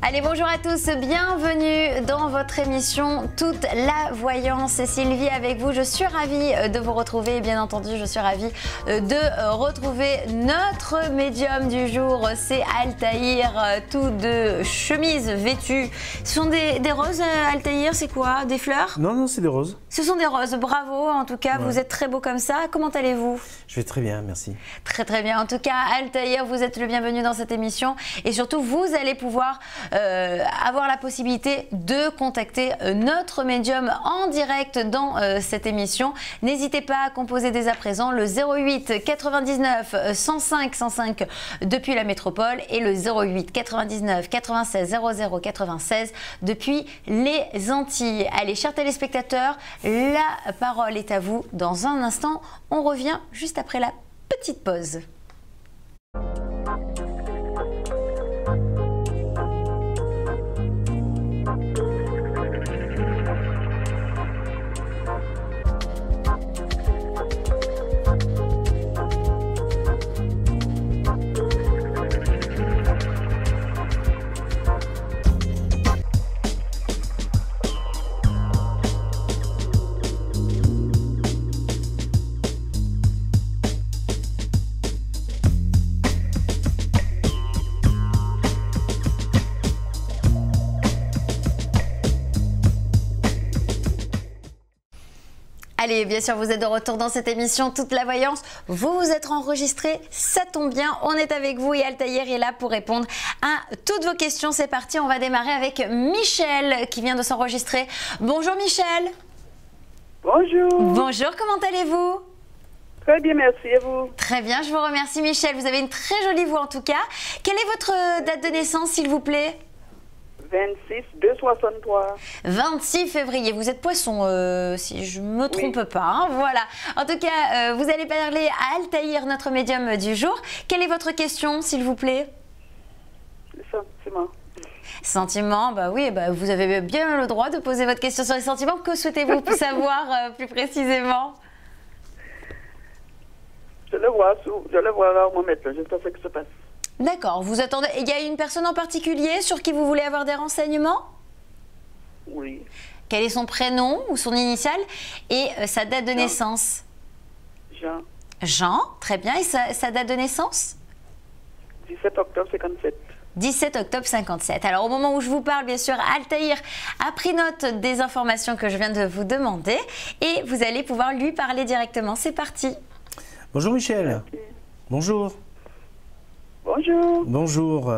Allez, bonjour à tous, bienvenue dans votre émission Toute la voyance. C'est Sylvie avec vous, je suis ravie de vous retrouver et bien entendu je suis ravie de retrouver notre médium du jour, c'est Altaïr, tout de chemise vêtue. Ce sont des roses, Altaïr, c'est quoi? Des fleurs? Non, non, c'est des roses. Ce sont des roses, bravo, en tout cas, vous êtes très beau comme ça. Comment allez-vous? Je vais très bien, merci. Très très bien, en tout cas, Altaïr, vous êtes le bienvenu dans cette émission et surtout vous allez pouvoir avoir la possibilité de contacter notre médium en direct dans cette émission. N'hésitez pas à composer dès à présent le 08 99 105 105 depuis la métropole et le 08 99 96 00 96 depuis les Antilles. Allez, chers téléspectateurs, la parole est à vous. Dans un instant, on revient juste après la petite pause. Allez, bien sûr, vous êtes de retour dans cette émission Toute la voyance. Vous vous êtes enregistré, ça tombe bien, on est avec vous et Altaïr est là pour répondre à toutes vos questions. C'est parti, on va démarrer avec Michel qui vient de s'enregistrer. Bonjour Michel. Bonjour. Bonjour, comment allez-vous? Très bien, merci. Et vous? Très bien, je vous remercie Michel. Vous avez une très jolie voix en tout cas. Quelle est votre date de naissance s'il vous plaît? 26 263. 26 février, vous êtes poisson, si je ne me trompe pas. Hein, voilà. En tout cas, vous allez parler à Altaïr, notre médium du jour. Quelle est votre question, s'il vous plaît? Les sentiments. Sentiments, bah oui, bah vous avez bien le droit de poser votre question sur les sentiments. Que souhaitez-vous savoir plus précisément? Je le vois rarement maintenant, j'espère ce qui se passe. D'accord, vous attendez. Il y a une personne en particulier sur qui vous voulez avoir des renseignements? Oui. Quel est son prénom ou son initiale et sa date de naissance? Jean. Jean, très bien. Et sa date de naissance? 17 octobre 57. 17 octobre 57. Alors au moment où je vous parle, bien sûr, Altaïr a pris note des informations que je viens de vous demander et vous allez pouvoir lui parler directement. C'est parti. Bonjour Michel. Okay. Bonjour. Bonjour. Bonjour.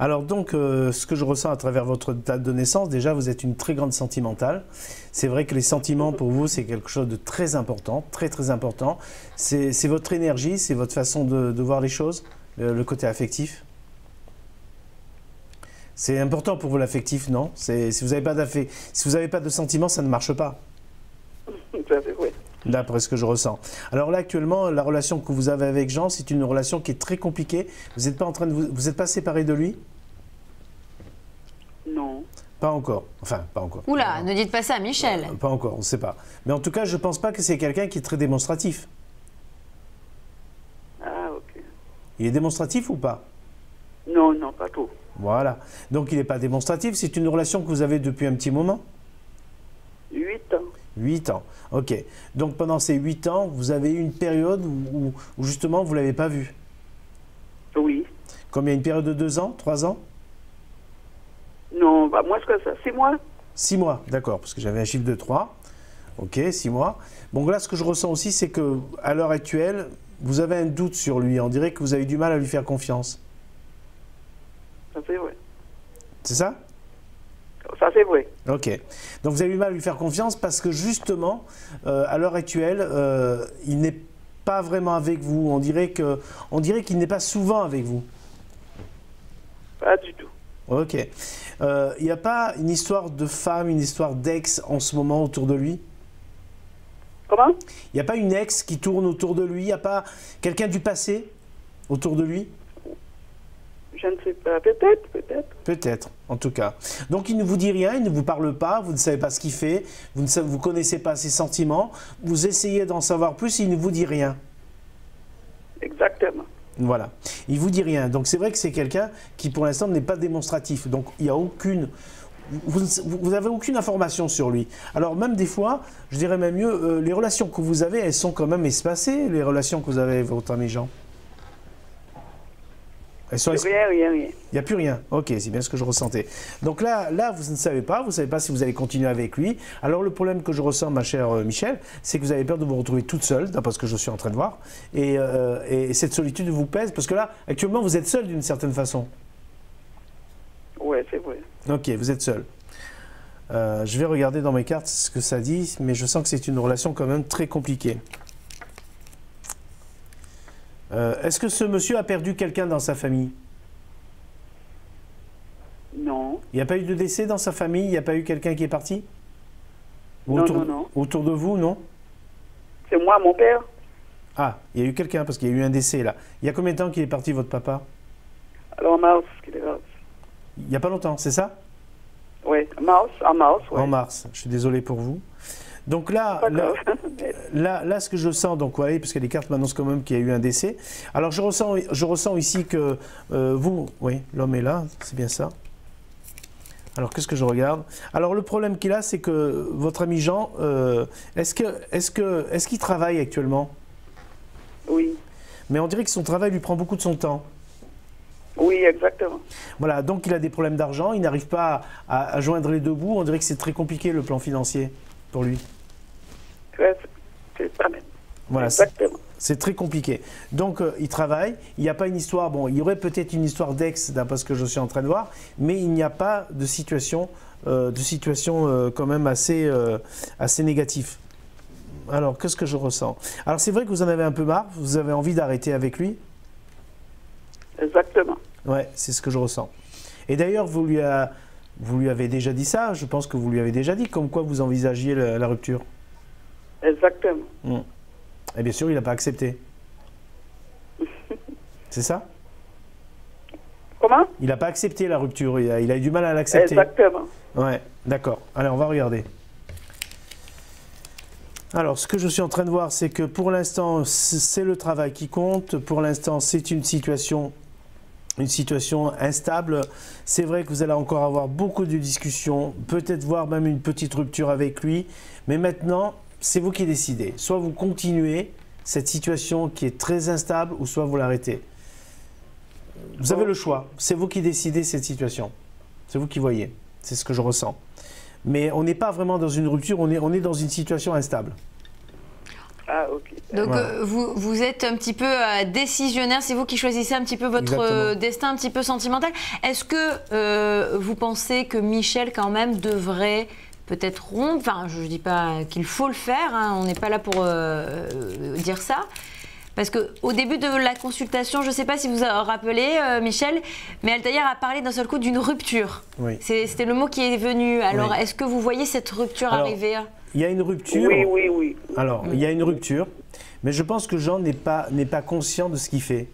Alors donc, ce que je ressens à travers votre date de naissance, déjà vous êtes une très grande sentimentale. C'est vrai que les sentiments pour vous c'est quelque chose de très important, très très important. C'est votre énergie, c'est votre façon de voir les choses, le côté affectif. C'est important pour vous l'affectif, non? Si vous n'avez pas de sentiments, ça ne marche pas. Ça c'est vrai. D'après ce que je ressens. Alors là, actuellement, la relation que vous avez avec Jean, c'est une relation qui est très compliquée. Vous n'êtes pas en train de vous êtes pas séparé de lui? Non. Pas encore. Enfin, pas encore. Oula, ne dites pas ça à Michel. Pas encore, on ne sait pas. Mais en tout cas, je ne pense pas que c'est quelqu'un qui est très démonstratif. Ah, ok. Il est démonstratif ou pas? Non, non, pas trop. Voilà. Donc il n'est pas démonstratif. C'est une relation que vous avez depuis un petit moment? 8 ans. 8 ans. Ok. Donc pendant ces 8 ans, vous avez eu une période où justement vous ne l'avez pas vu? Oui. Comme il y a une période de 2 ans, 3 ans? Non, bah, moins que ça. 6 mois. 6 mois, d'accord, parce que j'avais un chiffre de 3. Ok, 6 mois. Bon, là, ce que je ressens aussi, c'est qu'à l'heure actuelle, vous avez un doute sur lui. On dirait que vous avez du mal à lui faire confiance. Ça c'est vrai. C'est ça? Ça c'est vrai. Ok. Donc vous avez du mal à lui faire confiance parce que justement, à l'heure actuelle, il n'est pas vraiment avec vous. On dirait qu'il n'est pas souvent avec vous. Pas du tout. Ok. Il n'y a pas une histoire de femme, une histoire d'ex en ce moment autour de lui? Comment? Il n'y a pas une ex qui tourne autour de lui? Il n'y a pas quelqu'un du passé autour de lui? Je ne sais pas, peut-être, peut-être. Peut-être, en tout cas. Donc il ne vous dit rien, il ne vous parle pas, vous ne savez pas ce qu'il fait, vous ne connaissez pas ses sentiments, vous essayez d'en savoir plus, il ne vous dit rien. Exactement. Voilà, il ne vous dit rien. Donc c'est vrai que c'est quelqu'un qui pour l'instant n'est pas démonstratif. Donc il n'y a aucune... Vous n'avez aucune information sur lui. Alors même des fois, je dirais même mieux, les relations que vous avez, elles sont quand même espacées, les relations que vous avez avec votre ami Jean. Rien. Il n'y a plus rien. Ok, c'est bien ce que je ressentais. Donc là, vous ne savez pas si vous allez continuer avec lui. Alors le problème que je ressens, ma chère Michel, c'est que vous avez peur de vous retrouver toute seule, d'après ce que je suis en train de voir. Et cette solitude vous pèse, parce que là, actuellement, vous êtes seule d'une certaine façon. Oui, c'est vrai. Ok, vous êtes seule. Je vais regarder dans mes cartes ce que ça dit, mais je sens que c'est une relation quand même très compliquée. Est-ce que ce monsieur a perdu quelqu'un dans sa famille? Non. Il n'y a pas eu de décès dans sa famille? Il n'y a pas eu quelqu'un qui est parti? Non, non. Autour de vous, non? C'est moi, mon père. Ah, il y a eu quelqu'un, parce qu'il y a eu un décès là. Il y a combien de temps qu'il est parti, votre papa? Alors, en mars, qu'il est parti. Il n'y a pas longtemps, c'est ça? Oui, en mars, oui. En mars, je suis désolé pour vous. Donc là, ce que je sens, donc ouais, parce que les cartes m'annoncent quand même qu'il y a eu un décès. Alors je ressens ici que vous, oui, l'homme est là, c'est bien ça. Alors qu'est-ce que je regarde? Alors le problème qu'il a, c'est que votre ami Jean, est-ce qu'il travaille actuellement? Oui. Mais on dirait que son travail lui prend beaucoup de son temps. Oui, exactement. Voilà, donc il a des problèmes d'argent, il n'arrive pas à joindre les deux bouts. On dirait que c'est très compliqué le plan financier pour lui. C'est ça même. Voilà, exactement. C'est très compliqué. Donc il travaille, il n'y a pas une histoire, bon, il y aurait peut-être une histoire d'ex, d'après ce que je suis en train de voir, mais il n'y a pas de situation, quand même assez négative. Alors, qu'est-ce que je ressens? Alors c'est vrai que vous en avez un peu marre, vous avez envie d'arrêter avec lui? Exactement. Ouais, c'est ce que je ressens. Et d'ailleurs, vous lui avez déjà dit ça, je pense que vous lui avez déjà dit, comme quoi vous envisagiez la rupture. Exactement. Et bien sûr, il n'a pas accepté. C'est ça? Comment? Il n'a pas accepté la rupture, il a eu du mal à l'accepter. Exactement. Ouais, d'accord. Allez, on va regarder. Alors, ce que je suis en train de voir, c'est que pour l'instant, c'est le travail qui compte. Pour l'instant, c'est une situation instable. C'est vrai que vous allez encore avoir beaucoup de discussions, peut-être voir même une petite rupture avec lui. Mais maintenant, c'est vous qui décidez. Soit vous continuez cette situation qui est très instable, ou soit vous l'arrêtez. Vous avez le choix. C'est vous qui décidez cette situation. C'est vous qui voyez. C'est ce que je ressens. Mais on n'est pas vraiment dans une rupture, on est dans une situation instable. Ah, ok. Donc voilà. vous êtes un petit peu décisionnaire, c'est vous qui choisissez un petit peu votre destin un petit peu sentimental. Est-ce que vous pensez que Michel quand même devrait peut-être rompre? Enfin, je ne dis pas qu'il faut le faire, hein, on n'est pas là pour dire ça. Parce qu'au début de la consultation, je ne sais pas si vous vous rappelez, Michel, mais Altaïr a parlé d'un seul coup d'une rupture. Oui. C'était le mot qui est venu. Alors, oui. Est-ce que vous voyez cette rupture arriver? Il y a une rupture. Oui. Alors, il y a une rupture, mais je pense que Jean n'est pas conscient de ce qu'il fait.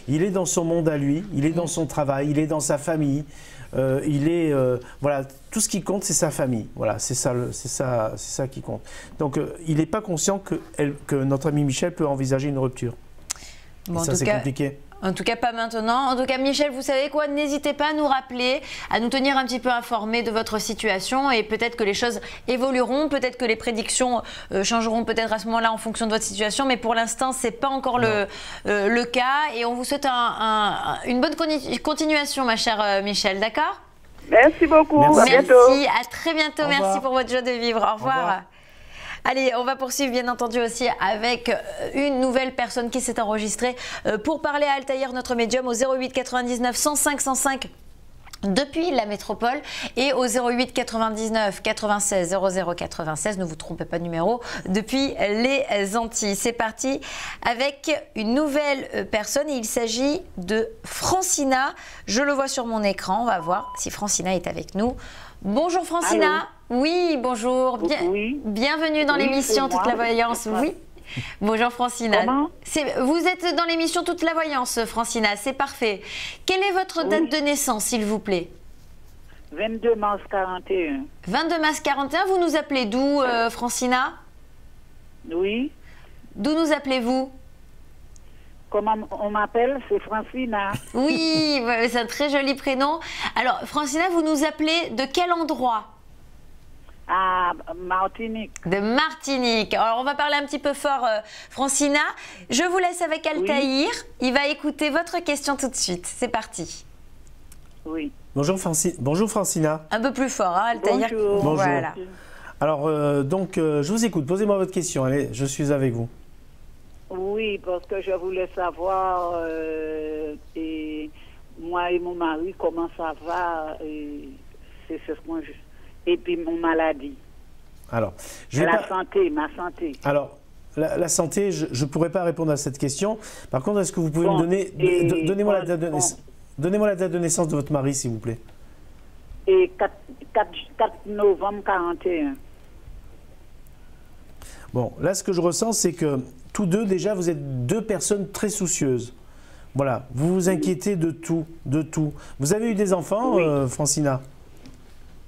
Il est dans son monde à lui, il est dans son travail, il est dans sa famille. Voilà, tout ce qui compte, c'est sa famille. Voilà, c'est ça qui compte. Donc, il n'est pas conscient que notre ami Michel peut envisager une rupture. Bon, et ça, c'est compliqué. En tout cas, pas maintenant. En tout cas, Michel, vous savez quoi? N'hésitez pas à nous rappeler, à nous tenir un petit peu informés de votre situation et peut-être que les choses évolueront, peut-être que les prédictions changeront peut-être à ce moment-là en fonction de votre situation, mais pour l'instant, ce n'est pas encore le cas et on vous souhaite une bonne continuation, ma chère Michel, d'accord? Merci beaucoup, merci. à bientôt. Merci, à très bientôt, merci pour votre joie de vivre, au revoir. Au revoir. Allez, on va poursuivre bien entendu aussi avec une nouvelle personne qui s'est enregistrée pour parler à Altaïr, notre médium, au 08 99 105 105 depuis la métropole et au 08 99 96 00 96, ne vous trompez pas de numéro, depuis les Antilles. C'est parti avec une nouvelle personne, il s'agit de Francina. Je le vois sur mon écran, on va voir si Francina est avec nous. Bonjour Francina. Allô. Oui, bonjour. Oui. Bienvenue dans l'émission Toute la Voyance. Oui. Bonjour Francina. Comment? Vous êtes dans l'émission Toute la Voyance, Francina, c'est parfait. Quelle est votre date de naissance, s'il vous plaît? 22 mars 41. 22 mars 41, vous nous appelez d'où, Francina? Oui. D'où nous appelez-vous? Comment on m'appelle? C'est Francina. Oui, c'est un très joli prénom. Alors, Francina, vous nous appelez de quel endroit? À Martinique. De Martinique. Alors, on va parler un petit peu fort, Francina. Je vous laisse avec Altaïr. Il va écouter votre question tout de suite. C'est parti. Oui. Bonjour, Bonjour Francina. Un peu plus fort, hein, Altaïr. Bonjour. Bonjour. Voilà. Alors, je vous écoute. Posez-moi votre question. Allez, je suis avec vous. Oui, parce que je voulais savoir, et moi et mon mari, comment ça va, et c'est ce point. Et puis mon maladie. Alors, je vais La pas... santé, ma santé. Alors, la santé, je ne pourrais pas répondre à cette question. Par contre, est-ce que vous pouvez Bon, me donner... et Donnez-moi la on- date de naissance. Donnez-moi la date de naissance de votre mari, s'il vous plaît. Et 4 novembre 41. Bon, là, ce que je ressens, c'est que tous deux, déjà, vous êtes deux personnes très soucieuses. Voilà, vous vous inquiétez de tout, de tout. Vous avez eu des enfants, Oui. Francina?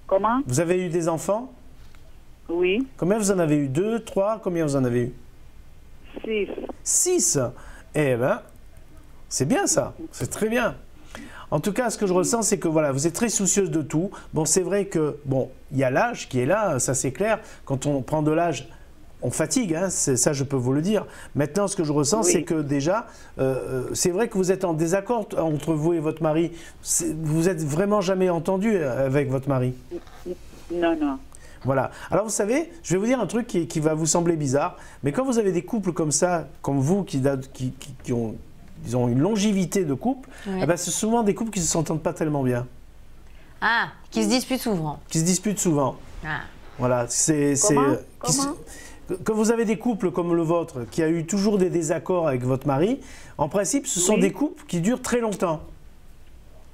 Comment? Vous avez eu des enfants? Oui. Combien vous en avez eu? 2, 3? Combien vous en avez eu? 6. 6. Eh ben, c'est bien ça, c'est très bien. En tout cas, ce que je ressens, c'est que voilà, vous êtes très soucieuse de tout. Bon, c'est vrai que, bon, il y a l'âge qui est là, ça c'est clair. Quand on prend de l'âge, on fatigue, hein, ça je peux vous le dire. Maintenant, ce que je ressens, Oui. c'est que déjà, c'est vrai que vous êtes en désaccord entre vous et votre mari. Vous êtes vraiment jamais entendu avec votre mari. Non, non. Voilà. Alors vous savez, je vais vous dire un truc qui va vous sembler bizarre, mais quand vous avez des couples comme ça, comme vous, qui ont, disons, une longévité de couple, Oui. eh ben, c'est souvent des couples qui ne s'entendent pas tellement bien, Ah, qui se disputent souvent. qui se disputent souvent. Ah. Voilà. Comment Quand vous avez des couples comme le vôtre, qui a eu toujours des désaccords avec votre mari, en principe, ce sont Oui. des couples qui durent très longtemps.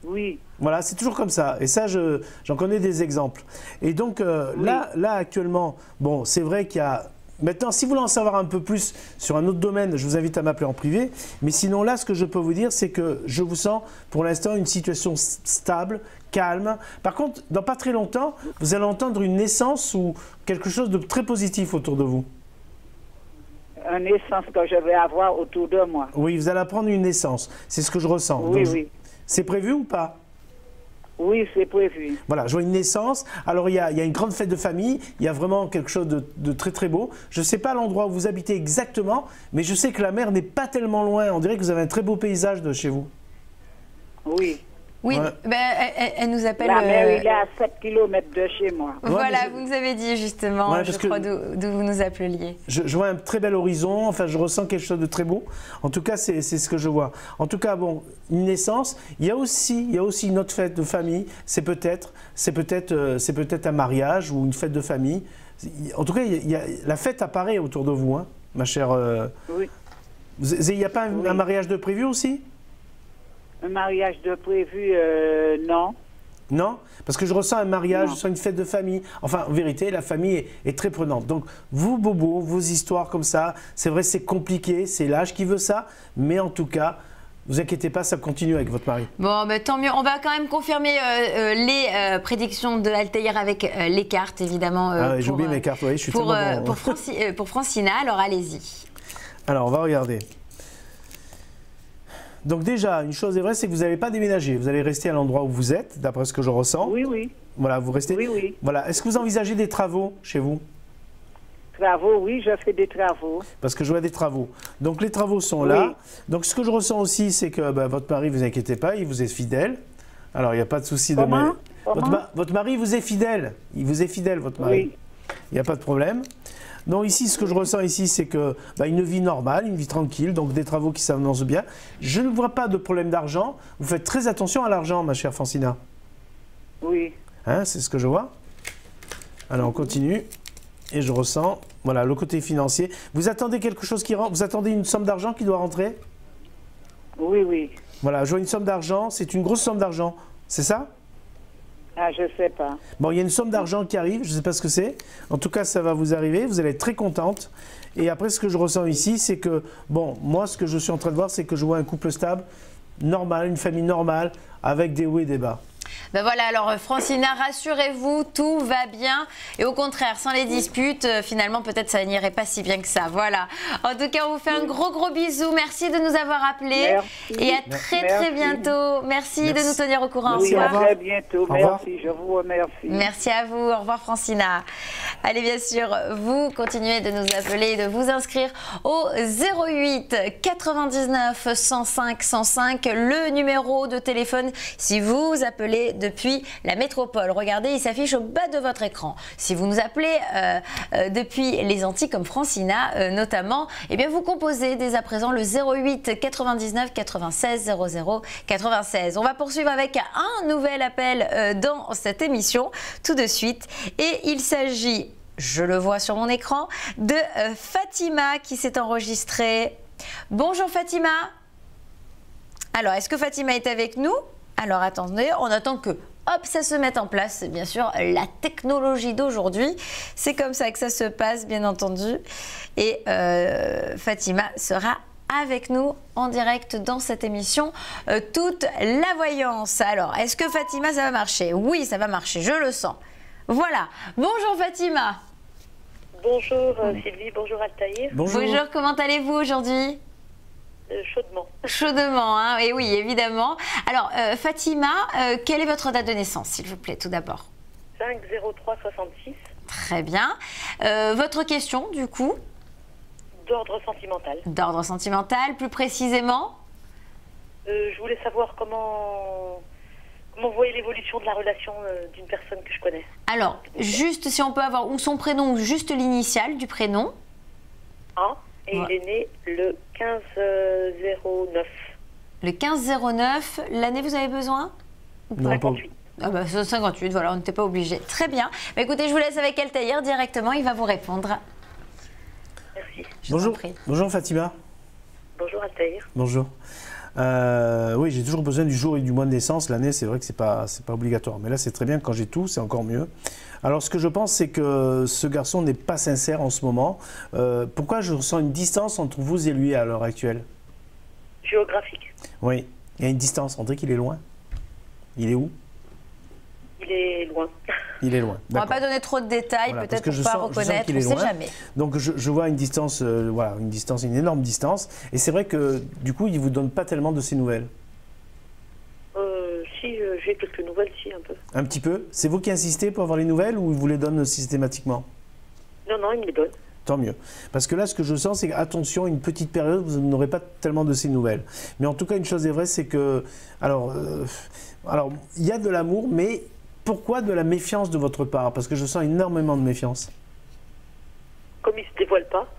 Oui. Voilà, c'est toujours comme ça. Et ça, j'en connais des exemples. Et donc, Oui. là, actuellement, bon, c'est vrai qu'il y a... Maintenant, si vous voulez en savoir un peu plus sur un autre domaine, je vous invite à m'appeler en privé. Mais sinon, là, ce que je peux vous dire, c'est que je vous sens, pour l'instant, une situation stable, calme. Par contre, dans pas très longtemps, vous allez entendre une naissance ou quelque chose de très positif autour de vous. Une naissance que je vais avoir autour de moi. Oui, vous allez apprendre une naissance. C'est ce que je ressens. Oui, Donc, oui. c'est prévu ou pas ? Oui, c'est prévu. Voilà, je vois une naissance. Alors, il y a une grande fête de famille. Il y a vraiment quelque chose de très, très beau. Je ne sais pas l'endroit où vous habitez exactement, mais je sais que la mer n'est pas tellement loin. On dirait que vous avez un très beau paysage de chez vous. Oui. Oui, Ouais. ben, elle nous appelle. La mer, il est à 7 km de chez moi. Voilà, mais vous nous avez dit justement, Ouais, je parce que- crois, d'où vous nous appeliez. Je vois un très bel horizon. Enfin, je ressens quelque chose de très beau. En tout cas, c'est ce que je vois. En tout cas, bon, une naissance. Il y a aussi une autre fête de famille. C'est peut-être un mariage ou une fête de famille. En tout cas, la fête apparaît autour de vous, hein, ma chère. Oui. Il n'y a pas Oui. un mariage de prévu aussi? Un mariage de prévu, non. Non, parce que je ressens un mariage, Non. je sens une fête de famille. Enfin, en vérité, la famille est très prenante. Donc, vous, bobos, vos histoires comme ça, c'est vrai, c'est compliqué, c'est l'âge qui veut ça, mais en tout cas, vous inquiétez pas, ça continue avec votre mari. Bon, ben, tant mieux. On va quand même confirmer les prédictions de Altaïr avec les cartes, évidemment. Ah ouais, j'ai oublié mes cartes, oui, je suis pour, tellement bon. pour Francina, alors allez-y. Alors, on va regarder. Donc déjà, une chose est vraie, c'est que vous n'allez pas déménager. Vous allez rester à l'endroit où vous êtes, d'après ce que je ressens. Oui, oui. Voilà, vous restez. Oui, oui. Voilà. Est-ce que vous envisagez des travaux chez vous? Travaux, oui, je fais des travaux. Parce que je vois des travaux. Donc les travaux sont là. Donc ce que je ressens aussi, c'est que votre mari, vous inquiétez pas, il vous est fidèle. Alors il n'y a pas de souci de... Comment? Votre mari vous est fidèle. Il vous est fidèle, votre mari. Oui. Il n'y a pas de problème. Donc ici, ce que je ressens ici, c'est que une vie normale, une vie tranquille, donc des travaux qui s'annoncent bien. Je ne vois pas de problème d'argent. Vous faites très attention à l'argent, ma chère Francina. Oui. Hein, c'est ce que je vois. Alors on continue. Et je ressens, voilà, le côté financier. Vous attendez quelque chose qui rentre? Vous attendez une somme d'argent qui doit rentrer? Oui, oui. Voilà, je vois une somme d'argent. C'est une grosse somme d'argent. C'est ça? Ah, je sais pas. Bon, il y a une somme d'argent qui arrive, je ne sais pas ce que c'est. En tout cas, ça va vous arriver, vous allez être très contente. Et après, ce que je ressens ici, c'est que, bon, moi, ce que je suis en train de voir, c'est que je vois un couple stable, normal, une famille normale, avec des hauts et des bas. Ben voilà, alors Francina, rassurez-vous, tout va bien. Et au contraire, sans les disputes, finalement, peut-être ça n'irait pas si bien que ça. Voilà. En tout cas, on vous fait un gros bisou. Merci de nous avoir appelés. Merci. Et à très bientôt. Merci de nous tenir au courant. Merci, Oui, Au à revoir. très bientôt. Au revoir. Merci, je vous remercie. Merci à vous. Au revoir Francina. Allez, bien sûr, vous continuez de nous appeler et de vous inscrire au 08 99 105 105, le numéro de téléphone si vous appelez depuis la métropole. Regardez, il s'affiche au bas de votre écran. Si vous nous appelez depuis les Antilles comme Francina notamment, eh bien vous composez dès à présent le 08 99 96 00 96. On va poursuivre avec un nouvel appel dans cette émission tout de suite et il s'agit, je le vois sur mon écran, de Fatima qui s'est enregistrée. Bonjour Fatima. Alors, est-ce que Fatima est avec nous? Alors attendez, on attend que hop, ça se mette en place. C'est bien sûr la technologie d'aujourd'hui. C'est comme ça que ça se passe, bien entendu. Et Fatima sera avec nous en direct dans cette émission Toute la voyance. Alors, est-ce que Fatima, ça va marcher? Oui, ça va marcher, je le sens. Voilà. Bonjour Fatima. Bonjour Sylvie, bonjour Altaïr. Bonjour. Bonjour, comment allez-vous aujourd'hui? Chaudement. Chaudement, hein, et oui, évidemment. Alors, Fatima, quelle est votre date de naissance, s'il vous plaît, tout d'abord? 5-03-66. Très bien. Votre question, du coup? D'ordre sentimental. D'ordre sentimental, plus précisément? Je voulais savoir comment vous voyez l'évolution de la relation d'une personne que je connais. Alors, juste si on peut avoir ou son prénom ou juste l'initiale du prénom. Ah, et Ouais. il est né le 15-09. Le 15-09, l'année vous avez besoin? Non, pas- 58. Ah bah, 58, voilà, on n'était pas obligé. Très bien. Bah, écoutez, je vous laisse avec Altaïr directement, il va vous répondre. Merci. Je vous en Bonjour. prie. Bonjour Fatima. Bonjour Altaïr. Bonjour. Oui, j'ai toujours besoin du jour et du mois de naissance. L'année, c'est vrai que c'est pas obligatoire. Mais là, c'est très bien. Quand j'ai tout, c'est encore mieux. Alors, ce que je pense, c'est que ce garçon n'est pas sincère en ce moment. Pourquoi je ressens une distance entre vous et lui à l'heure actuelle? Géographique. Oui, il y a une distance. On dirait qu'il est loin. Il est où? Il est loin. Il est loin. On ne va D'accord. pas donner trop de détails, Voilà, parce peut-être que pour je pas sens reconnaître, qu'il on est ne sait loin. jamais. Donc je vois une distance, voilà, une énorme distance. Et c'est vrai que du coup, il ne vous donne pas tellement de ses nouvelles. Si, j'ai quelques nouvelles, si, un peu. Un petit peu. C'est vous qui insistez pour avoir les nouvelles ou il vous les donne systématiquement? Non, il me les donne. Tant mieux. Parce que là, ce que je sens, c'est qu'attention, une petite période, vous n'aurez pas tellement de ces nouvelles. Mais en tout cas, une chose est vraie, c'est que... Alors, il y a de l'amour, mais pourquoi de la méfiance de votre part? Parce que je sens énormément de méfiance. Comme il se dévoile pas.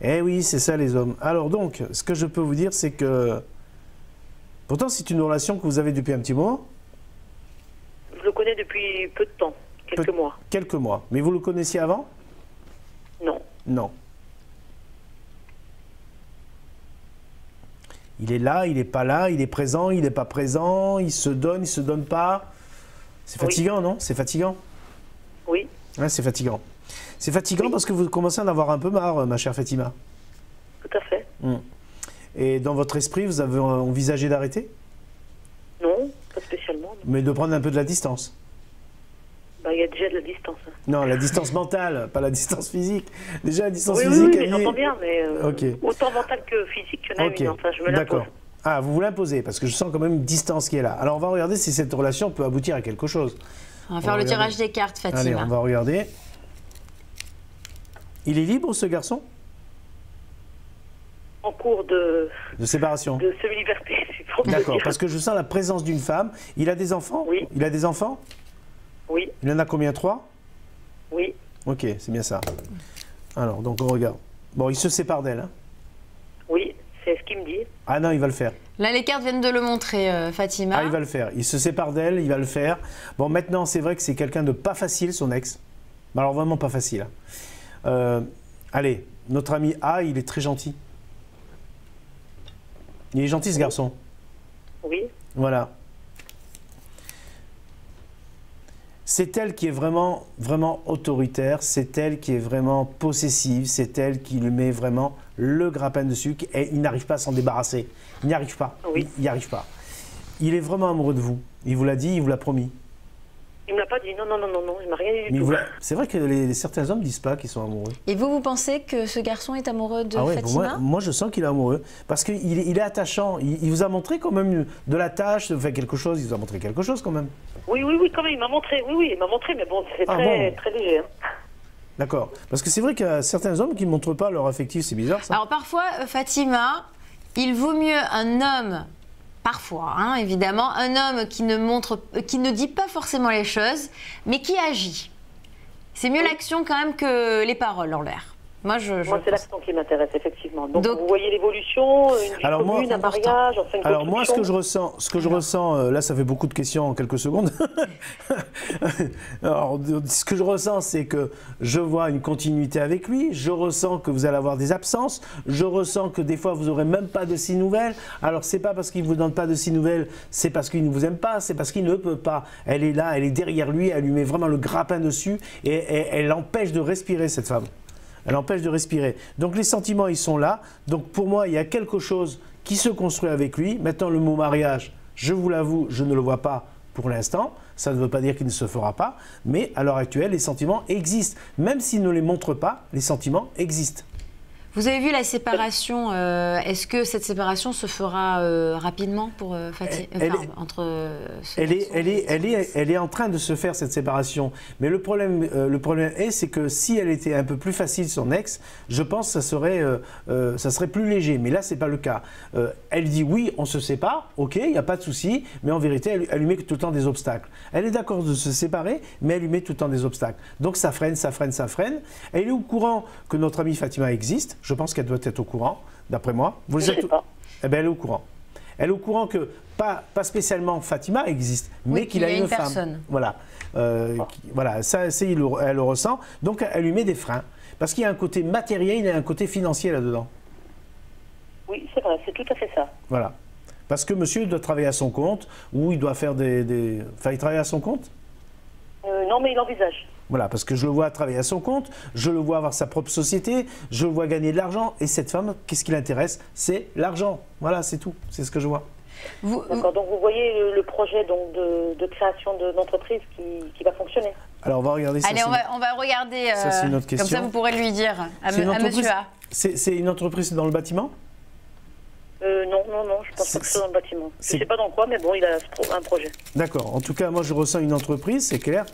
Eh oui, c'est ça les hommes. Alors donc, ce que je peux vous dire, c'est que... Pourtant, c'est une relation que vous avez depuis un petit moment. Je le connais depuis peu de temps, quelques mois. Quelques mois. Mais vous le connaissiez avant? Non. Non. Il est là, il n'est pas là, il est présent, il n'est pas présent, il se donne pas. C'est fatigant, non? C'est fatigant? Oui. Ouais, c'est fatigant. C'est fatigant parce que vous commencez à en avoir un peu marre, ma chère Fatima. Tout à fait. Et dans votre esprit, vous avez envisagé d'arrêter? Non, pas spécialement. Non. Mais de prendre un peu de la distance? Bah, il y a déjà de la distance. Hein. Non, la distance mentale, pas la distance physique. Déjà, la distance Oui, physique, mais elle y est. j'entends bien, mais Ok. autant mental que physique, il y en a Ok, une. Enfin, je me l'impose. d'accord. Ah, vous l'imposez, parce que je sens quand même une distance qui est là. Alors, on va regarder si cette relation peut aboutir à quelque chose. On va faire va le regarder. tirage des cartes, Fatima. Allez, on va regarder. Il est libre, ce garçon? En cours de séparation? semi-liberté, c'est pour te D'accord, dire. parce que je sens la présence d'une femme. Il a des enfants? Oui. Il a des enfants? Oui, Il en a combien? 3? oui, Ok, c'est bien ça. Alors, donc on regarde. Bon, il se sépare d'elle. Hein. oui, c'est ce qu'il me dit. Ah non, il va le faire. Là, les cartes viennent de le montrer, Fatima. Ah, il va le faire. Il se sépare d'elle, il va le faire. Bon, maintenant, c'est vrai que c'est quelqu'un de pas facile, son ex. Alors, vraiment pas facile. Hein. Allez, notre ami A, il est très gentil. Il est gentil, ce garçon. Oui, Voilà. c'est elle qui est vraiment, vraiment autoritaire, c'est elle qui est vraiment possessive, c'est elle qui lui met vraiment le grappin dessus et il n'arrive pas à s'en débarrasser. Il n'y arrive pas. Oui. Il n'y arrive pas. Il est vraiment amoureux de vous. Il vous l'a dit, il vous l'a promis. Il me l'a pas dit, non, il m'a rien dit du Mais tout. c'est vrai que certains hommes ne disent pas qu'ils sont amoureux. Et vous pensez que ce garçon est amoureux de Ouais, Fatima? moi, je sens qu'il est amoureux. Parce qu'il est attachant. Il vous a montré quand même de l'attache, de faire quelque chose. Il vous a montré quelque chose quand même. Oui, quand même, il m'a montré. Oui, il m'a montré, mais bon, c'est très léger. Hein. D'accord. Parce que c'est vrai qu'il y a certains hommes qui ne montrent pas leur affectif. C'est bizarre, ça. Alors parfois, Fatima, il vaut mieux un homme... Parfois, hein, évidemment, un homme qui ne dit pas forcément les choses, mais qui agit. C'est mieux l'action quand même que les paroles en l'air. Moi, c'est l'action qui m'intéresse, effectivement. Donc, vous voyez l'évolution, une vie commune, un mariage, enfin une alors moi, ce que je ressens, là, ça fait beaucoup de questions en quelques secondes. Alors, ce que je ressens, c'est que je vois une continuité avec lui. Je ressens que vous allez avoir des absences. Je ressens que des fois, vous n'aurez même pas de 6 nouvelles. Alors, c'est pas parce qu'il ne vous donne pas de 6 nouvelles, c'est parce qu'il ne vous aime pas, c'est parce qu'il ne peut pas. Elle est là, elle est derrière lui, elle lui met vraiment le grappin dessus et elle l'empêche de respirer, cette femme. Elle empêche de respirer. Donc les sentiments, ils sont là. Donc pour moi, il y a quelque chose qui se construit avec lui. Maintenant, le mot mariage, je vous l'avoue, je ne le vois pas pour l'instant. Ça ne veut pas dire qu'il ne se fera pas. Mais à l'heure actuelle, les sentiments existent. Même s'il ne les montre pas, les sentiments existent. Vous avez vu la séparation, est-ce que cette séparation se fera rapidement pour Fatima Elle est en train de se faire, cette séparation. Mais le problème c'est que si elle était un peu plus facile, son ex, je pense que ça serait plus léger. Mais là, ce n'est pas le cas. Elle dit oui, on se sépare, ok, il n'y a pas de souci, mais en vérité, elle lui met tout le temps des obstacles. Elle est d'accord de se séparer, mais elle lui met tout le temps des obstacles. Donc ça freine. Elle est au courant que notre amie Fatima existe. Je pense qu'elle doit être au courant, d'après moi. Vous je ne sais pas. Eh bien, elle est au courant. Elle est au courant que, pas spécialement Fatima existe, mais qu'il a une femme. Personne. Voilà. Voilà, ça, elle le ressent. Donc, elle lui met des freins. Parce qu'il y a un côté matériel, il y a un côté financier là-dedans. Oui, c'est vrai, c'est tout à fait ça. Voilà. Parce que monsieur doit travailler à son compte, ou il doit faire Enfin, il travaille à son compte? Non, mais il envisage. Voilà, parce que je le vois travailler à son compte, je le vois avoir sa propre société, je le vois gagner de l'argent. Et cette femme, qu'est-ce qui l'intéresse? C'est l'argent. Voilà, c'est tout. C'est ce que je vois. D'accord, donc vous voyez le projet donc, de création d'entreprise qui va fonctionner. Alors on va regarder ça. Allez, on va regarder. Ça, c'est une autre question. Comme ça, vous pourrez lui dire à monsieur A. C'est une entreprise dans le bâtiment? Non, je pense pas que c'est dans le bâtiment. Je ne sais pas dans quoi, mais bon, il a un projet. D'accord. En tout cas, moi, je ressens une entreprise, c'est clair.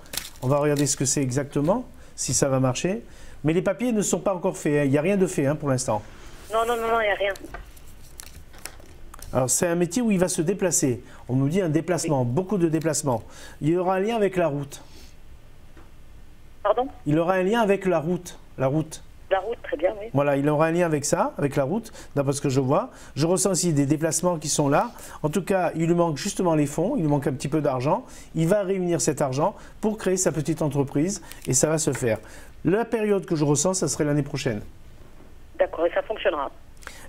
On va regarder ce que c'est exactement, si ça va marcher. Mais les papiers ne sont pas encore faits. Il n'y a rien de fait pour l'instant. Non, il n'y a rien. Alors, c'est un métier où il va se déplacer. On nous dit un déplacement, beaucoup de déplacements. Il y aura un lien avec la route. Pardon? Il aura un lien avec la route. La route, très bien, oui. Voilà, il aura un lien avec ça, avec la route, d'après ce que je vois. Je ressens aussi des déplacements qui sont là. En tout cas, il lui manque justement les fonds, il lui manque un petit peu d'argent. Il va réunir cet argent pour créer sa petite entreprise et ça va se faire. La période que je ressens, ça serait l'année prochaine. D'accord, et ça fonctionnera.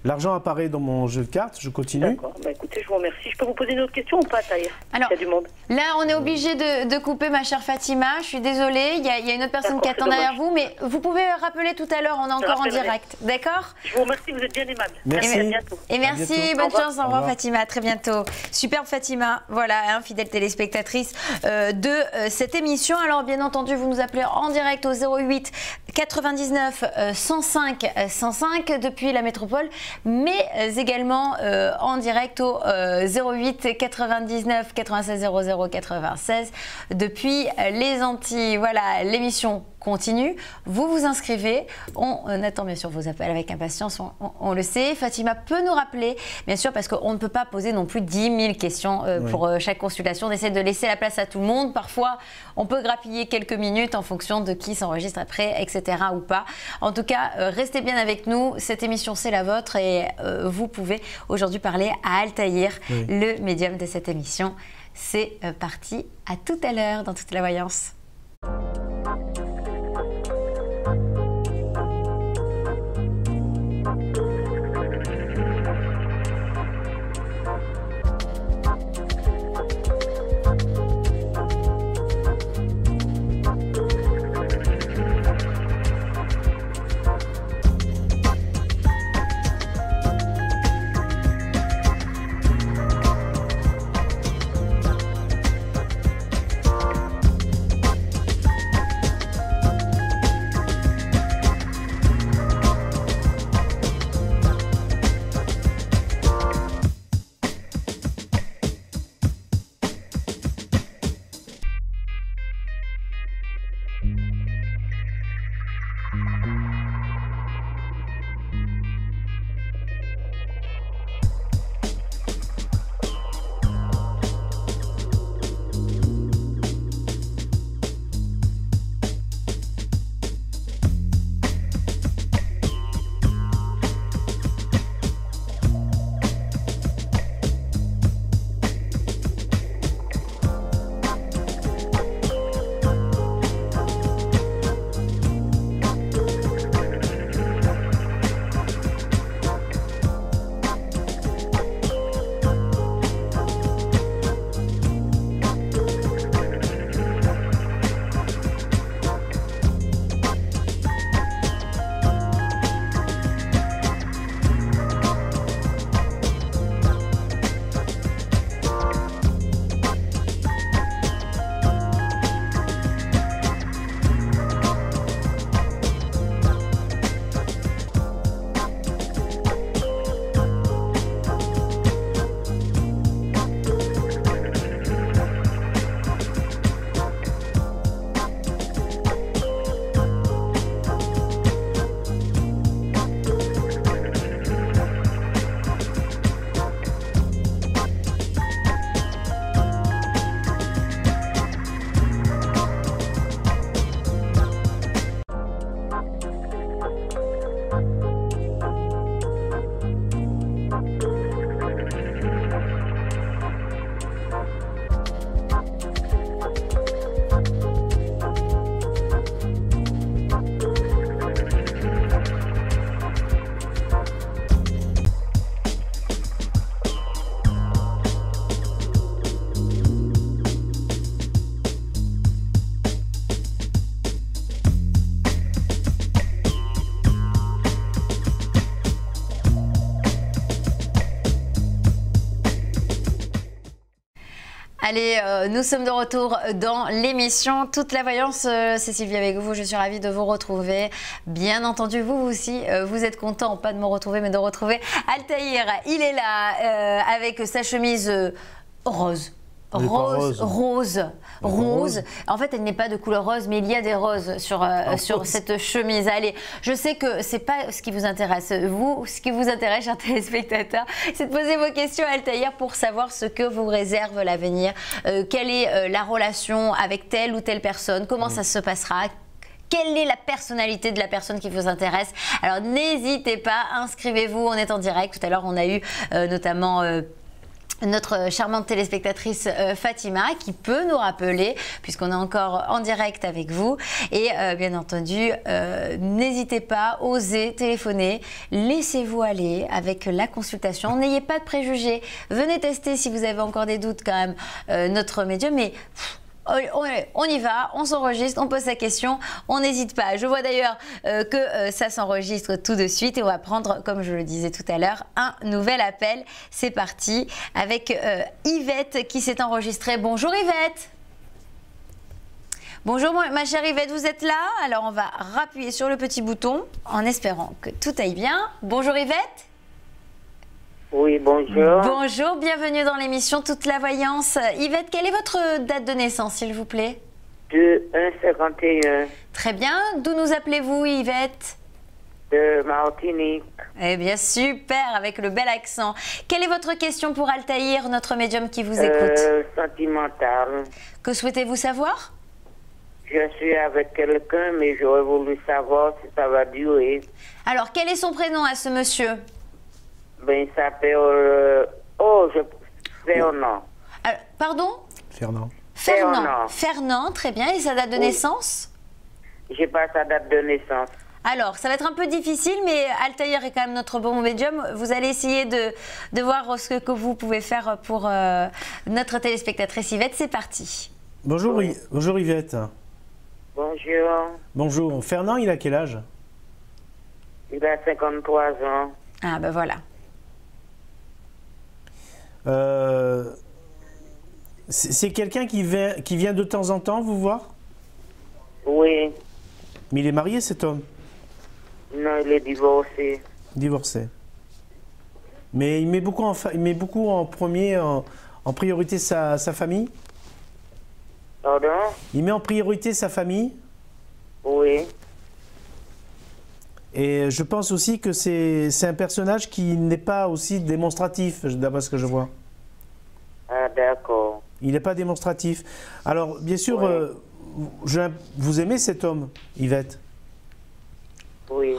L'argent apparaît dans mon jeu de cartes, je continue. D'accord, écoutez, je vous remercie. Je peux vous poser une autre question ou pas, Tahir? Alors, il y a du monde. Là, on est obligé de couper, ma chère Fatima. Je suis désolée, il y a une autre personne qui attend derrière vous, mais vous pouvez rappeler tout à l'heure, on est encore en direct. D'accord? Je vous remercie, vous êtes bien aimable. Merci. Et à bientôt. Et merci, bientôt. bonne chance, au revoir Fatima, à très bientôt. Superbe Fatima, voilà, fidèle téléspectatrice de cette émission. Alors, bien entendu, vous nous appelez en direct au 08 99 105 105 depuis la métropole, mais également en direct au 08 99 96 00 96 depuis les Antilles. Voilà, l'émission continue. Vous vous inscrivez. On attend bien sûr vos appels avec impatience, on le sait. Fatima peut nous rappeler, bien sûr, parce qu'on ne peut pas poser non plus 10 000 questions pour chaque consultation. On essaie de laisser la place à tout le monde. Parfois, on peut grappiller quelques minutes en fonction de qui s'enregistre après, etc. ou pas. En tout cas, restez bien avec nous. Cette émission, c'est la vôtre et vous pouvez aujourd'hui parler à Altaïr, le médium de cette émission. C'est parti. À tout à l'heure dans Toute la Voyance. Allez, nous sommes de retour dans l'émission Toute la voyance. C'est Sylvie avec vous, je suis ravie de vous retrouver. Bien entendu, vous aussi, vous êtes content, pas de me retrouver, mais de retrouver Altaïr. Il est là avec sa chemise rose. Rose. En fait, elle n'est pas de couleur rose, mais il y a des roses sur cette chemise. Allez, je sais que c'est pas ce qui vous intéresse. Vous, ce qui vous intéresse, chers téléspectateurs, c'est de poser vos questions à Altaïr pour savoir ce que vous réserve l'avenir. Quelle est la relation avec telle ou telle personne? Comment ça se passera? Quelle est la personnalité de la personne qui vous intéresse? Alors, n'hésitez pas, inscrivez-vous. On est en direct. Tout à l'heure, on a eu notamment... notre charmante téléspectatrice Fatima qui peut nous rappeler, puisqu'on est encore en direct avec vous. Et bien entendu, n'hésitez pas, osez téléphoner, laissez-vous aller avec la consultation. N'ayez pas de préjugés. Venez tester si vous avez encore des doutes quand même notre médium. Mais on y va, on s'enregistre, on pose sa question, on n'hésite pas. Je vois d'ailleurs que ça s'enregistre tout de suite et on va prendre, comme je le disais tout à l'heure, un nouvel appel. C'est parti avec Yvette qui s'est enregistrée. Bonjour Yvette. Bonjour ma chère Yvette, vous êtes là? Alors on va rappuyer sur le petit bouton en espérant que tout aille bien. Bonjour Yvette. Oui, bonjour. Bonjour, bienvenue dans l'émission Toute la voyance. Yvette, quelle est votre date de naissance, s'il vous plaît? 2-1-51. Très bien. D'où nous appelez-vous, Yvette? De Martinique. Eh bien, super, avec le bel accent. Quelle est votre question pour Altaïr, notre médium qui vous écoute? Sentimentale. Que souhaitez-vous savoir? Je suis avec quelqu'un, mais j'aurais voulu savoir si ça va durer. Alors, quel est son prénom à ce monsieur? Ben, il s'appelle... Fernand. Pardon? Fernand. Fernand, très bien. Et sa date de naissance? J'ai pas sa date de naissance. Alors, ça va être un peu difficile, mais Altaïr est quand même notre bon médium. Vous allez essayer de voir ce que vous pouvez faire pour notre téléspectatrice Yvette. C'est parti. Bonjour, bonjour Yvette. Bonjour. Bonjour. Fernand, il a quel âge? Il a 53 ans. Ah ben voilà. C'est quelqu'un qui vient de temps en temps vous voir? Oui. Mais il est marié, cet homme? Non, il est divorcé. Divorcé. Mais il met beaucoup en priorité sa famille? Pardon? Il met en priorité sa famille? Oui. Et je pense aussi que c'est un personnage qui n'est pas aussi démonstratif, d'après ce que je vois. Ah, d'accord. Il n'est pas démonstratif. Alors, bien sûr, Ouais. Vous aimez cet homme, Yvette? Oui.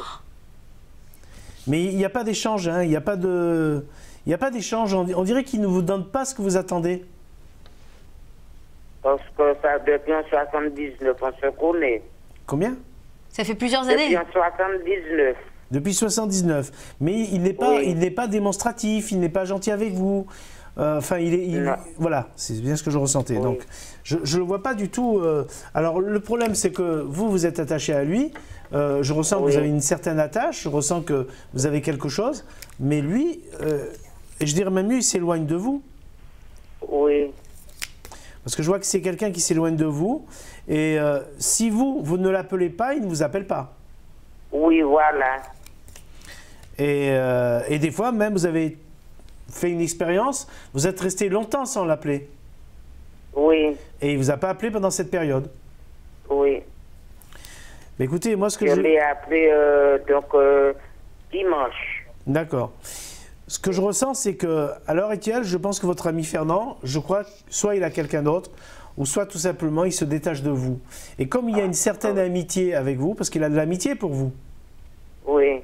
Mais il n'y a pas d'échange, hein, il n'y a pas d'échange. On dirait qu'il ne vous donne pas ce que vous attendez. Parce que ça, depuis en 79, on se connaît. Combien? Ça fait plusieurs années. Depuis en 79. Depuis 79. Mais il n'est pas démonstratif, il n'est pas gentil avec vous. Enfin, voilà, c'est bien ce que je ressentais. Oui. Donc, je ne le vois pas du tout. Alors, le problème, c'est que vous êtes attaché à lui. Je ressens que vous avez une certaine attache. Je ressens que vous avez quelque chose. Mais lui, et je dirais même mieux, il s'éloigne de vous. Oui. Parce que je vois que c'est quelqu'un qui s'éloigne de vous. Et si vous ne l'appelez pas, il ne vous appelle pas. Oui, voilà. Et des fois, même, vous avez fait une expérience, vous êtes resté longtemps sans l'appeler. Oui. Et il ne vous a pas appelé pendant cette période. Oui. Mais écoutez, moi, ce que je l'ai appelé dimanche. D'accord. Ce que je ressens, c'est que à l'heure actuelle, je pense que votre ami Fernand, je crois, soit il a quelqu'un d'autre, ou soit tout simplement il se détache de vous. Et comme il y a une certaine amitié avec vous, parce qu'il a de l'amitié pour vous. Oui.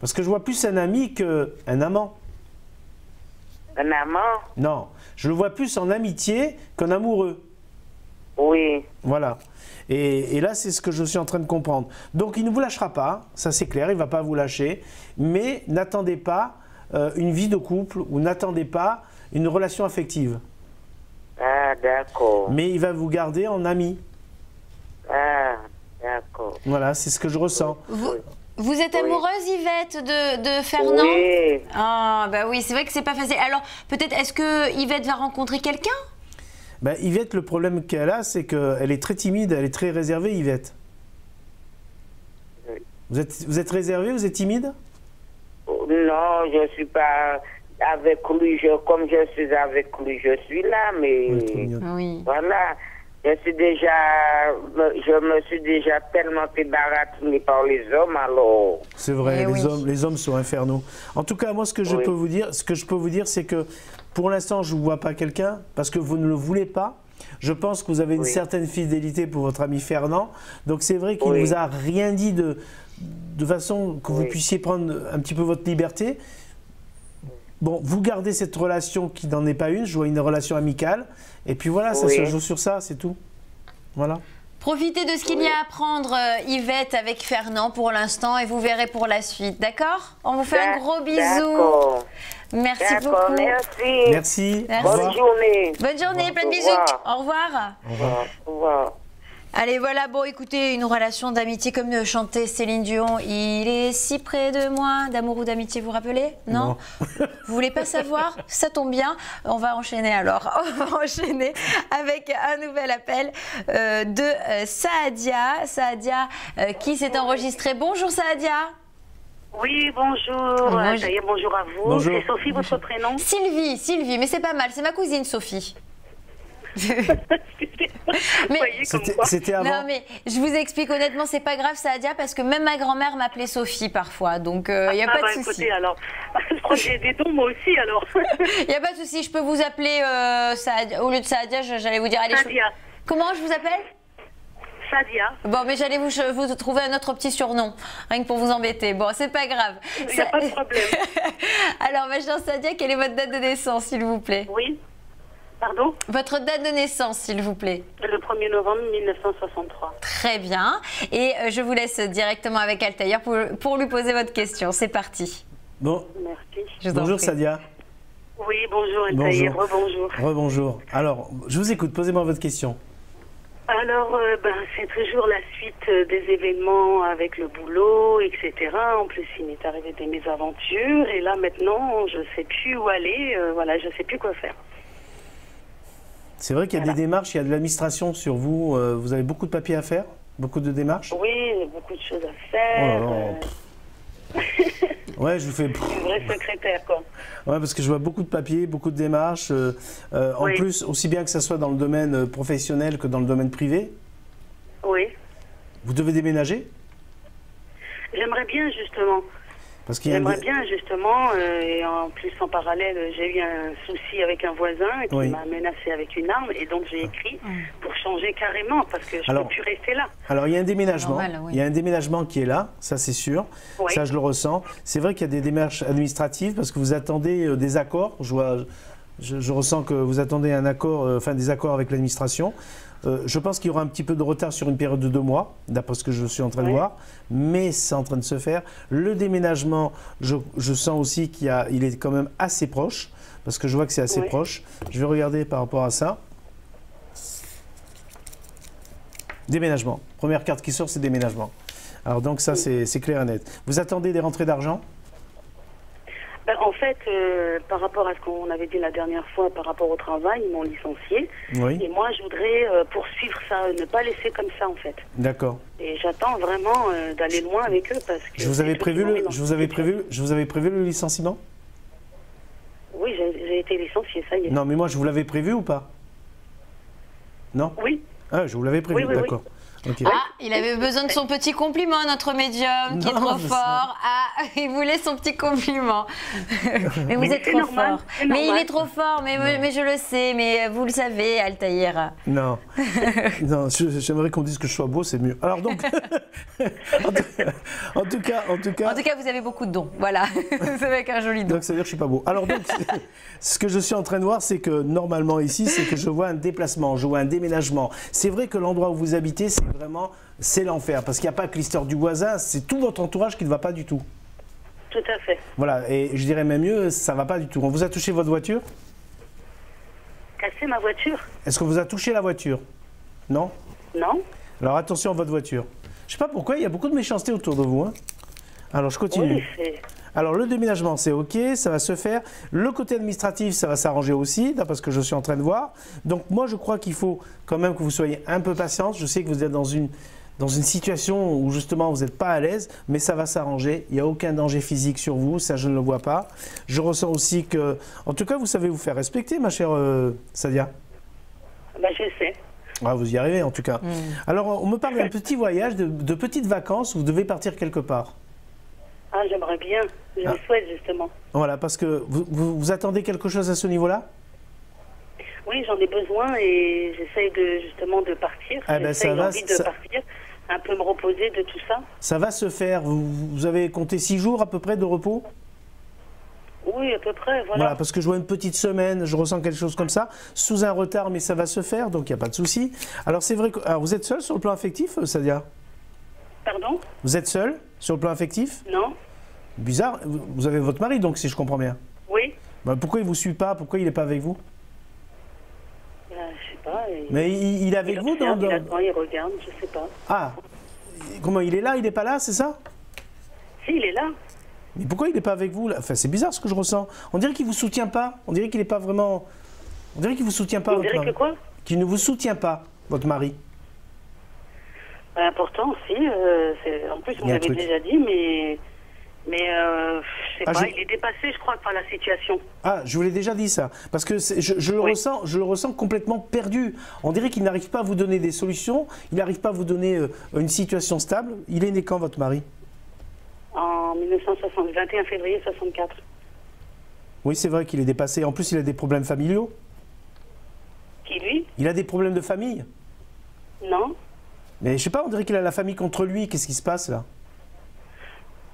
Parce que je vois plus un ami qu'un amant. Un amant? Non, je le vois plus en amitié qu'en amoureux. Oui. Voilà. Et là, c'est ce que je suis en train de comprendre. Donc, il ne vous lâchera pas, ça c'est clair, il ne va pas vous lâcher. Mais n'attendez pas une vie de couple ou n'attendez pas une relation affective. Ah, d'accord. Mais il va vous garder en ami. Ah, d'accord. Voilà, c'est ce que je ressens. Vous êtes amoureuse, Yvette, de Fernand? Oui. Ah, bah oui, c'est vrai que c'est pas facile. Alors, peut-être, est-ce que Yvette va rencontrer quelqu'un? Ben, Yvette, le problème qu'elle a, c'est qu'elle est très timide, elle est très réservée, Yvette. Oui. Vous êtes réservée, vous êtes timide? Non, je ne suis pas avec lui. Comme je suis avec lui, je suis là, mais Oui, trop mignonne. Oui. voilà. Je me suis déjà tellement fait baratiner par les hommes, alors. C'est vrai, Eh oui. les hommes sont infernaux. En tout cas, moi, ce que je Oui. peux vous dire, c'est que pour l'instant, je ne vous vois pas quelqu'un parce que vous ne le voulez pas. Je pense que vous avez une Oui. certaine fidélité pour votre ami Fernand. Donc, c'est vrai qu'il ne Oui. vous a rien dit de façon que vous Oui. puissiez prendre un petit peu votre liberté. Bon, vous gardez cette relation qui n'en est pas une. Je vois une relation amicale. Et puis voilà, ça Oui. se joue sur ça, c'est tout. Voilà. Profitez de ce qu'il y a à prendre, Yvette, avec Fernand pour l'instant et vous verrez pour la suite, d'accord? On vous fait un gros bisou. D'accord. Merci D'accord, beaucoup. merci. Merci. Merci. Au Bonne revoir. journée. Bonne journée, plein de Au bisous. revoir. Au revoir. Au revoir. Allez, voilà, bon, écoutez, une relation d'amitié comme le chantait Céline Dion. Il est si près de moi, d'amour ou d'amitié, vous vous rappelez? Non. Vous voulez pas savoir? Ça tombe bien. On va enchaîner alors. On va enchaîner avec un nouvel appel de Saadia. Saadia qui s'est enregistrée. Bonjour Saadia. Oui, bonjour. Bonjour. Ça y est, bonjour à vous. Bonjour. C'est Sophie, votre prénom? Sylvie, mais c'est pas mal. C'est ma cousine Sophie. Vous voyez comme quoi. C'était avant. Non mais je vous explique honnêtement, c'est pas grave Saadia parce que même ma grand-mère m'appelait Sophie parfois, donc il n'y a pas de souci. Écoutez, alors, je crois que j'ai des dons moi aussi, alors. Il n'y a pas de souci, je peux vous appeler Saadia. Au lieu de Saadia, j'allais vous dire allez. Sadia. Comment je vous appelle? Sadia. Bon, mais j'allais vous trouver un autre petit surnom, rien que pour vous embêter. Bon, c'est pas grave. Il n'y a pas de problème. Alors, ma chère Saadia, quelle est votre date de naissance, s'il vous plaît? Oui. Pardon? Votre date de naissance, s'il vous plaît. Le 1er novembre 1963. Très bien. Et je vous laisse directement avec Altaïr pour lui poser votre question. C'est parti. Bon, Merci. Je vous en bonjour prie. Sadia. Oui, bonjour, Altaïr. Bonjour. Rebonjour. Rebonjour. Alors, je vous écoute, posez-moi votre question. Alors, c'est toujours la suite des événements avec le boulot, etc. En plus, il m'est arrivé des mésaventures. Et là, maintenant, je ne sais plus où aller. Voilà, je ne sais plus quoi faire. C'est vrai qu'il y a des démarches, il y a de l'administration sur vous. Vous avez beaucoup de papiers à faire? Beaucoup de démarches? Oui, j'ai beaucoup de choses à faire. Oh là là. Ouais, je vous fais. Une vraie secrétaire, quoi. Ouais, parce que je vois beaucoup de papiers, beaucoup de démarches. En Oui. plus, aussi bien que ça soit dans le domaine professionnel que dans le domaine privé. Oui. Vous devez déménager? J'aimerais bien, justement. Parce qu'il y a J'aimerais bien, justement. Et en plus, en parallèle, j'ai eu un souci avec un voisin qui Oui. m'a menacé avec une arme. Et donc, j'ai écrit pour changer carrément, parce que je ne Alors- peux plus rester là. Alors, il y a un déménagement. Normal, oui. Il y a un déménagement qui est là, ça c'est sûr. Oui. Ça, je le ressens. C'est vrai qu'il y a des démarches administratives parce que vous attendez des accords. Je ressens que vous attendez un accord, des accords avec l'administration. Je pense qu'il y aura un petit peu de retard sur une période de 2 mois, d'après ce que je suis en train de Oui. voir, mais c'est en train de se faire. Le déménagement, je sens aussi qu'il est quand même assez proche, parce que je vois que c'est assez Oui. proche. Je vais regarder par rapport à ça. Déménagement. Première carte qui sort, c'est déménagement. Alors donc ça, c'est clair et net. Vous attendez des rentrées d'argent? En fait, par rapport à ce qu'on avait dit la dernière fois, par rapport au travail, ils m'ont licencié. Oui. Et moi, je voudrais poursuivre ça, ne pas laisser comme ça, en fait. D'accord. Et j'attends vraiment d'aller loin avec eux, parce que... Je vous avais c'est prévu tout qui le, m'emmène je dans vous avais cette prévu, je vous avais prévu le licenciement? Oui, j'ai été licenciée, ça y est. Non, mais moi, je vous l'avais prévu ou pas? Non? Oui, Ah, je vous l'avais prévu, Oui, oui, oui. d'accord. Ok. Ah, il avait besoin de son petit compliment, notre médium, qui est Non, trop mais fort. Ah, il voulait son petit compliment. Mais vous êtes c'est trop normal, fort. c'est Mais il normal. est trop fort, mais je le sais, mais vous le savez, Altaïr. Non, non, j'aimerais qu'on dise que je sois beau, c'est mieux. Alors donc, en tout cas, En tout cas, vous avez beaucoup de dons. Voilà, c'est avec un joli don. donc ça veut dire que je suis pas beau. Alors donc, ce que je suis en train de voir, c'est que normalement ici, c'est que je vois un déplacement, je vois un déménagement. C'est vrai que l'endroit où vous habitez, c'est l'enfer, parce qu'il n'y a pas que l'histoire du voisin, c'est tout votre entourage qui ne va pas du tout. tout à fait. Voilà, et je dirais même mieux, ça va pas du tout. On vous a touché votre voiture? Casser ma voiture? Est-ce qu'on vous a touché la voiture? Non? Non. Alors attention à votre voiture. Je sais pas pourquoi, il y a beaucoup de méchanceté autour de vous. Hein. Alors je continue. Oui, c'est... Alors le déménagement c'est ok, ça va se faire. Le côté administratif ça va s'arranger aussi, d'après ce que je suis en train de voir. Donc moi je crois qu'il faut quand même que vous soyez un peu patiente. Je sais que vous êtes dans une situation où justement vous n'êtes pas à l'aise, mais ça va s'arranger. Il n'y a aucun danger physique sur vous, ça je ne le vois pas. Je ressens aussi que, en tout cas vous savez vous faire respecter ma chère Sadia. Ben, je sais. Ah, vous y arrivez en tout cas. Alors on me parle d'un petit voyage, de petites vacances où vous devez partir quelque part. Ah, j'aimerais bien. Je le souhaite, justement. Voilà, parce que vous attendez quelque chose à ce niveau-là? Oui, j'en ai besoin et j'essaye justement de partir. Ah ben, J'ai envie de partir, un peu me reposer de tout ça. Ça va se faire. Vous avez compté 6 jours à peu près de repos? Oui, à peu près, voilà. Voilà, parce que je vois une petite semaine, je ressens quelque chose comme ça, sous un retard, mais ça va se faire, donc il n'y a pas de souci. Alors c'est vrai que... Alors, vous êtes seul sur le plan affectif, Sadia? Pardon? Vous êtes seul sur le plan affectif? Non. Bizarre, vous avez votre mari donc, si je comprends bien? Oui. Ben, pourquoi il ne vous suit pas? Pourquoi il n'est pas avec vous? Je sais pas. Mais il est avec vous il attend, il regarde, je sais pas. Ah, comment il est là, il n'est pas là, c'est ça? Si, il est là. Mais pourquoi il n'est pas avec vous là? Enfin, c'est bizarre ce que je ressens. On dirait qu'il ne vous soutient pas. On dirait qu'il n'est pas vraiment... On dirait qu'il ne vous soutient pas, votre mari. Que quoi? Qu'il ne vous soutient pas, votre mari. Important, si. En plus, on l'avait déjà dit, mais je sais pas, il est dépassé, je crois, par la situation. Ah, je vous l'ai déjà dit ça. Parce que je le ressens complètement perdu. On dirait qu'il n'arrive pas à vous donner des solutions. Il n'arrive pas à vous donner une situation stable. Il est né quand, votre mari? En 21 février 64. Oui, c'est vrai qu'il est dépassé. En plus, il a des problèmes familiaux. Qui, lui? Il a des problèmes de famille? Non. Mais je sais pas, on dirait qu'il a la famille contre lui. Qu'est-ce qui se passe là?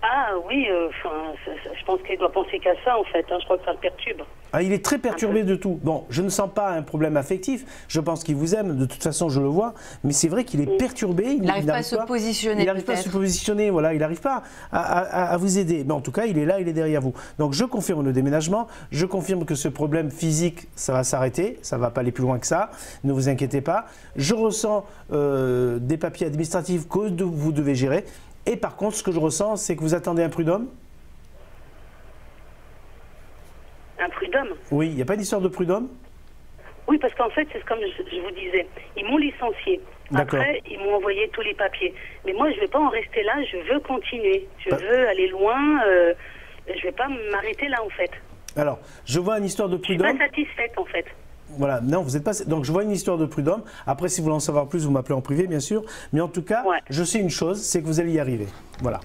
Ah oui, je pense qu'il doit penser qu'à ça en fait. Je crois que ça le perturbe. Ah, il est très perturbé de tout. Bon, je ne sens pas un problème affectif. Je pense qu'il vous aime. De toute façon, je le vois. Mais c'est vrai qu'il est perturbé. Il n'arrive pas à se positionner. Il n'arrive pas à se positionner. Voilà, il n'arrive pas à vous aider. Mais en tout cas, il est là, il est derrière vous. Donc, je confirme le déménagement. Je confirme que ce problème physique, ça va s'arrêter. Ça ne va pas aller plus loin que ça. Ne vous inquiétez pas. Je ressens des papiers administratifs que vous devez gérer. Et par contre, ce que je ressens, c'est que vous attendez un prud'homme. Un prud'homme? Oui, il n'y a pas d'histoire de prud'homme? Oui, parce qu'en fait, c'est comme je vous disais. Ils m'ont licencié. Après, ils m'ont envoyé tous les papiers. Mais moi, je ne vais pas en rester là. Je veux continuer. Je veux aller loin. Je ne vais pas m'arrêter là, en fait. Alors, je vois une histoire de prud'homme. Je ne suis pas satisfaite, en fait. Voilà, non, vous n'êtes pas. Donc, je vois une histoire de prud'homme. Après, si vous voulez en savoir plus, vous m'appelez en privé, bien sûr. Mais en tout cas, je sais une chose, c'est que vous allez y arriver. Voilà.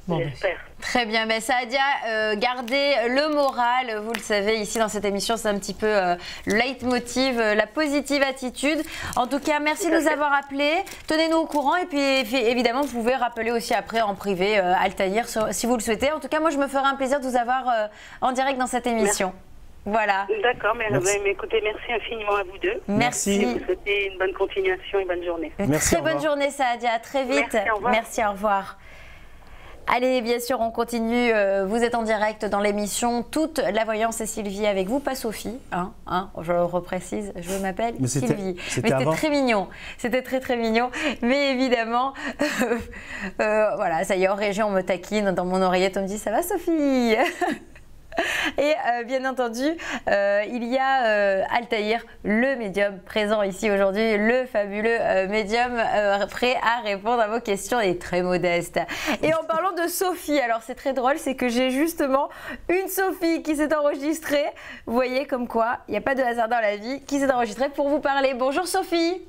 Bon, j'espère. Très bien, mais Sadia, gardez le moral. Vous le savez, ici dans cette émission, c'est un petit peu le leitmotiv, la positive attitude. En tout cas, merci de nous avoir appelés. Tenez-nous au courant et puis évidemment, vous pouvez rappeler aussi après en privé Altaïr si vous le souhaitez. En tout cas, moi, je me ferai un plaisir de vous avoir en direct dans cette émission. Merci. Voilà. D'accord, mais écoutez, merci infiniment à vous deux. Merci. Je vous souhaite une bonne continuation et bonne journée. Merci, très bonne journée, Sadia. À très vite. Merci, au revoir. Merci, au revoir. Allez, bien sûr, on continue. Vous êtes en direct dans l'émission Toute la voyance et Sylvie avec vous, pas Sophie. Je le reprécise, je m'appelle Sylvie. Mais c'était très mignon. C'était très, très mignon. Mais évidemment, voilà, ça y est, en région, on me taquine. Dans mon oreillette, on me dit « Ça va, Sophie ?» Et bien entendu, il y a Altaïr, le médium présent ici aujourd'hui, le fabuleux médium prêt à répondre à vos questions et très modeste. Et en parlant de Sophie, alors c'est très drôle, c'est que j'ai justement une Sophie qui s'est enregistrée. Vous voyez comme quoi, il n'y a pas de hasard dans la vie, qui s'est enregistrée pour vous parler. Bonjour Sophie.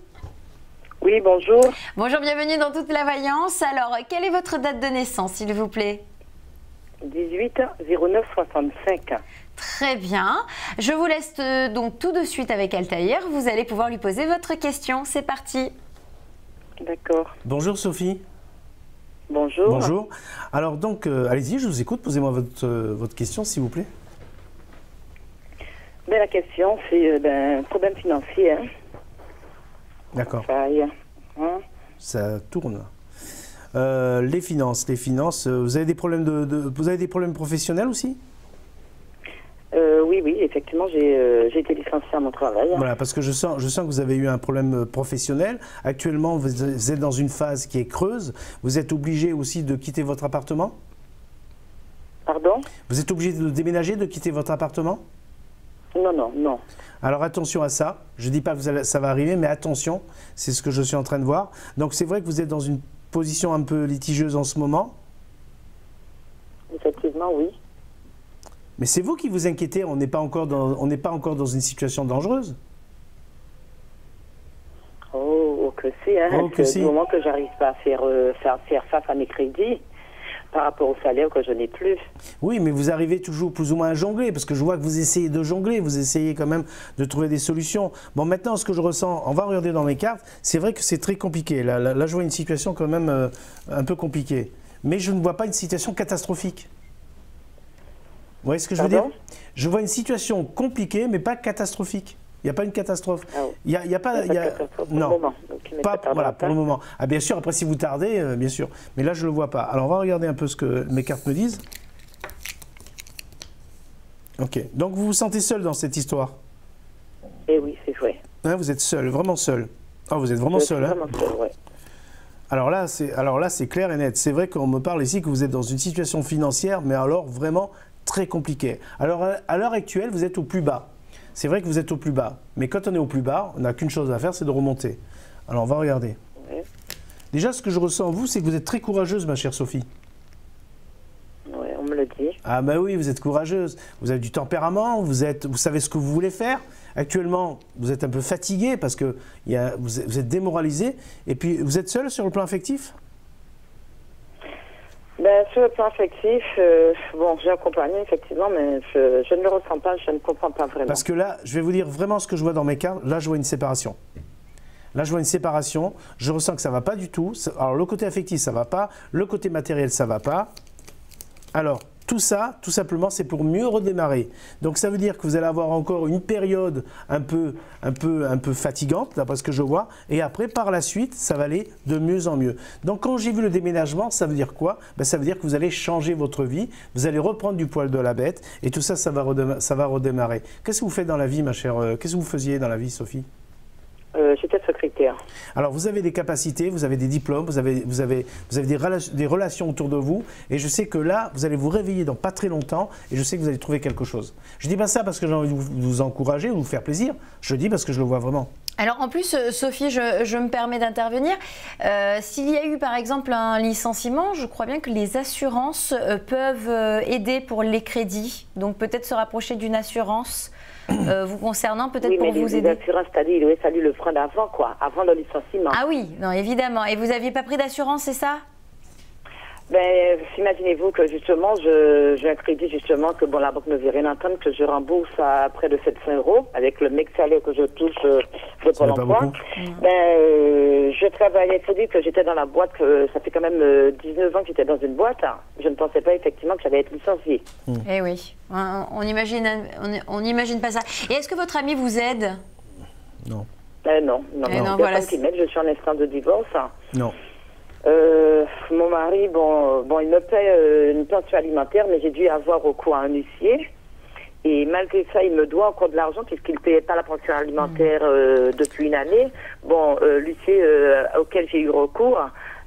Oui, bonjour. Bonjour, bienvenue dans Toute la voyance. Alors, quelle est votre date de naissance, s'il vous plaît ? 18-09-65. Très bien. Je vous laisse donc tout de suite avec Altaïr. Vous allez pouvoir lui poser votre question. C'est parti. D'accord. Bonjour Sophie. Bonjour. Bonjour. Alors donc, allez-y, je vous écoute. Posez-moi votre question, s'il vous plaît. La question, c'est un problème financier. Hein. D'accord. Ça tourne. Les finances, vous avez des problèmes vous avez des problèmes professionnels aussi? Oui, effectivement, j'ai été licenciée à mon travail. Voilà, parce que je sens que vous avez eu un problème professionnel. Actuellement, vous êtes dans une phase qui est creuse. Vous êtes obligé aussi de quitter votre appartement? Pardon? Vous êtes obligé de déménager, de quitter votre appartement? Non, non, non. Alors attention à ça. Je ne dis pas que ça va arriver, mais attention, c'est ce que je suis en train de voir. Donc c'est vrai que vous êtes dans une position un peu litigieuse en ce moment. Effectivement, oui. Mais c'est vous qui vous inquiétez, on n'est pas encore dans une situation dangereuse. Oh, que si, hein. Oh, que si. Du moment que j'arrive pas à faire face à mes crédits, par rapport au salaire que je n'ai plus. Oui, mais vous arrivez toujours plus ou moins à jongler, parce que je vois que vous essayez de jongler, vous essayez quand même de trouver des solutions. Bon, maintenant, ce que je ressens, on va regarder dans mes cartes, c'est vrai que c'est très compliqué. Là, je vois une situation quand même un peu compliquée. Mais je ne vois pas une situation catastrophique. Vous voyez ce que je veux dire? Je vois une situation compliquée, mais pas catastrophique. Il n'y a pas une catastrophe. Ah oui. Il y a pas... Non, pas voilà, pour le moment. Ah, bien sûr, après si vous tardez, bien sûr. Mais là, je ne le vois pas. Alors, on va regarder un peu ce que mes cartes me disent. Ok. Donc, vous vous sentez seul dans cette histoire? Eh oui, c'est vrai. Hein, vous êtes seul, vraiment seul. Ah, vous êtes vraiment seul, hein? Vraiment seul, ouais. Alors là, c'est clair et net. C'est vrai qu'on me parle ici que vous êtes dans une situation financière, mais alors vraiment très compliquée. Alors, à l'heure actuelle, vous êtes au plus bas. C'est vrai que vous êtes au plus bas. Mais quand on est au plus bas, on n'a qu'une chose à faire, c'est de remonter. Alors, on va regarder. Ouais. Déjà, ce que je ressens en vous, c'est que vous êtes très courageuse, ma chère Sophie. Oui, on me le dit. Ah bah oui, vous êtes courageuse. Vous avez du tempérament, vous savez ce que vous voulez faire. Actuellement, vous êtes un peu fatiguée parce que vous êtes démoralisée. Et puis, vous êtes seule sur le plan affectif? Ben, sur le plan affectif, bon, j'ai accompagné effectivement, mais je ne le ressens pas, je ne comprends pas vraiment. Parce que là, je vais vous dire vraiment ce que je vois dans mes cartes. Là, je vois une séparation. Là, je vois une séparation. Je ressens que ça ne va pas du tout. Alors, le côté affectif, ça ne va pas. Le côté matériel, ça ne va pas. Alors, tout ça, tout simplement, c'est pour mieux redémarrer. Donc, ça veut dire que vous allez avoir encore une période un peu fatigante, d'après ce que je vois. Et après, par la suite, ça va aller de mieux en mieux. Donc, quand j'ai vu le déménagement, ça veut dire quoi? Ben, ça veut dire que vous allez changer votre vie. Vous allez reprendre du poil de la bête. Et tout ça, ça va redémarrer. Qu'est-ce que vous faites dans la vie, ma chère? Qu'est-ce que vous faisiez dans la vie, Sophie? J'étais secrétaire. Alors, vous avez des capacités, vous avez des diplômes, vous avez des relations autour de vous. Et je sais que là, vous allez vous réveiller dans pas très longtemps et je sais que vous allez trouver quelque chose. Je ne dis pas ça parce que j'ai envie de vous encourager ou vous faire plaisir. Je le dis parce que je le vois vraiment. Alors en plus, Sophie, je me permets d'intervenir. S'il y a eu par exemple un licenciement, je crois bien que les assurances peuvent aider pour les crédits. Donc peut-être se rapprocher d'une assurance vous concernant, peut-être pour vous aider. Oui, mais l'assurance, c'est-à-dire, il aurait fallu le prendre avant, quoi, avant le licenciement. Ah oui, non, évidemment. Et vous n'aviez pas pris d'assurance, c'est ça? Ben, imaginez-vous que justement, j'ai un crédit justement que bon, la banque ne veut rien entendre, que je rembourse à près de 700 € avec le mec salaire que je touche de Pôle emploi. Je travaillais, il faut dire que j'étais dans la boîte, que ça fait quand même 19 ans que j'étais dans une boîte. Hein. Je ne pensais pas effectivement que j'allais être licenciée. Eh oui, on n'imagine pas ça. Et est-ce que votre ami vous aide? Non. Non. Voilà. Je suis en instant de divorce. Non. Mon mari, bon, il me paie une pension alimentaire, mais j'ai dû avoir recours à un huissier. Et malgré ça, il me doit encore de l'argent puisqu'il ne payait pas la pension alimentaire depuis une année. Bon, l'huissier auquel j'ai eu recours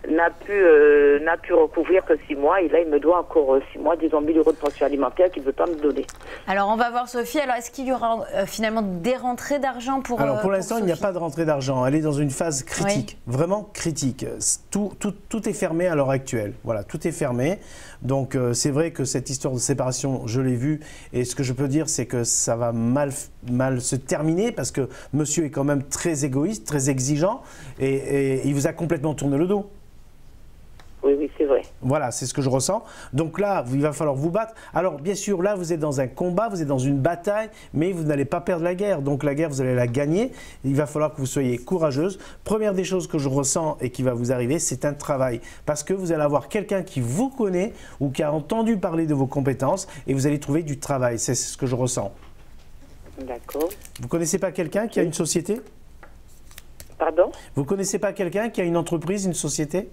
n'a pu recouvrir que 6 mois. Et là, il me doit encore 6 mois, disons 1 000 € de pension alimentaire qu'il ne veut pas me donner. Alors, on va voir Sophie. Alors, est-ce qu'il y aura finalement des rentrées d'argent pour Alors, pour l'instant, il n'y a pas de rentrée d'argent. Elle est dans une phase critique, vraiment critique. Tout est fermé à l'heure actuelle. Voilà, tout est fermé. Donc, c'est vrai que cette histoire de séparation, je l'ai vue. Et ce que je peux dire, c'est que ça va mal se terminer parce que monsieur est quand même très égoïste, très exigeant. Et il vous a complètement tourné le dos. Oui, c'est vrai. Voilà, c'est ce que je ressens. Donc là, il va falloir vous battre. Alors, bien sûr, là, vous êtes dans un combat, vous êtes dans une bataille, mais vous n'allez pas perdre la guerre. Donc, la guerre, vous allez la gagner. Il va falloir que vous soyez courageuse. Première des choses que je ressens et qui va vous arriver, c'est un travail. Parce que vous allez avoir quelqu'un qui vous connaît ou qui a entendu parler de vos compétences et vous allez trouver du travail. C'est ce que je ressens. D'accord. Vous ne connaissez pas quelqu'un qui a une société? Pardon? Vous ne connaissez pas quelqu'un qui a une entreprise, une société?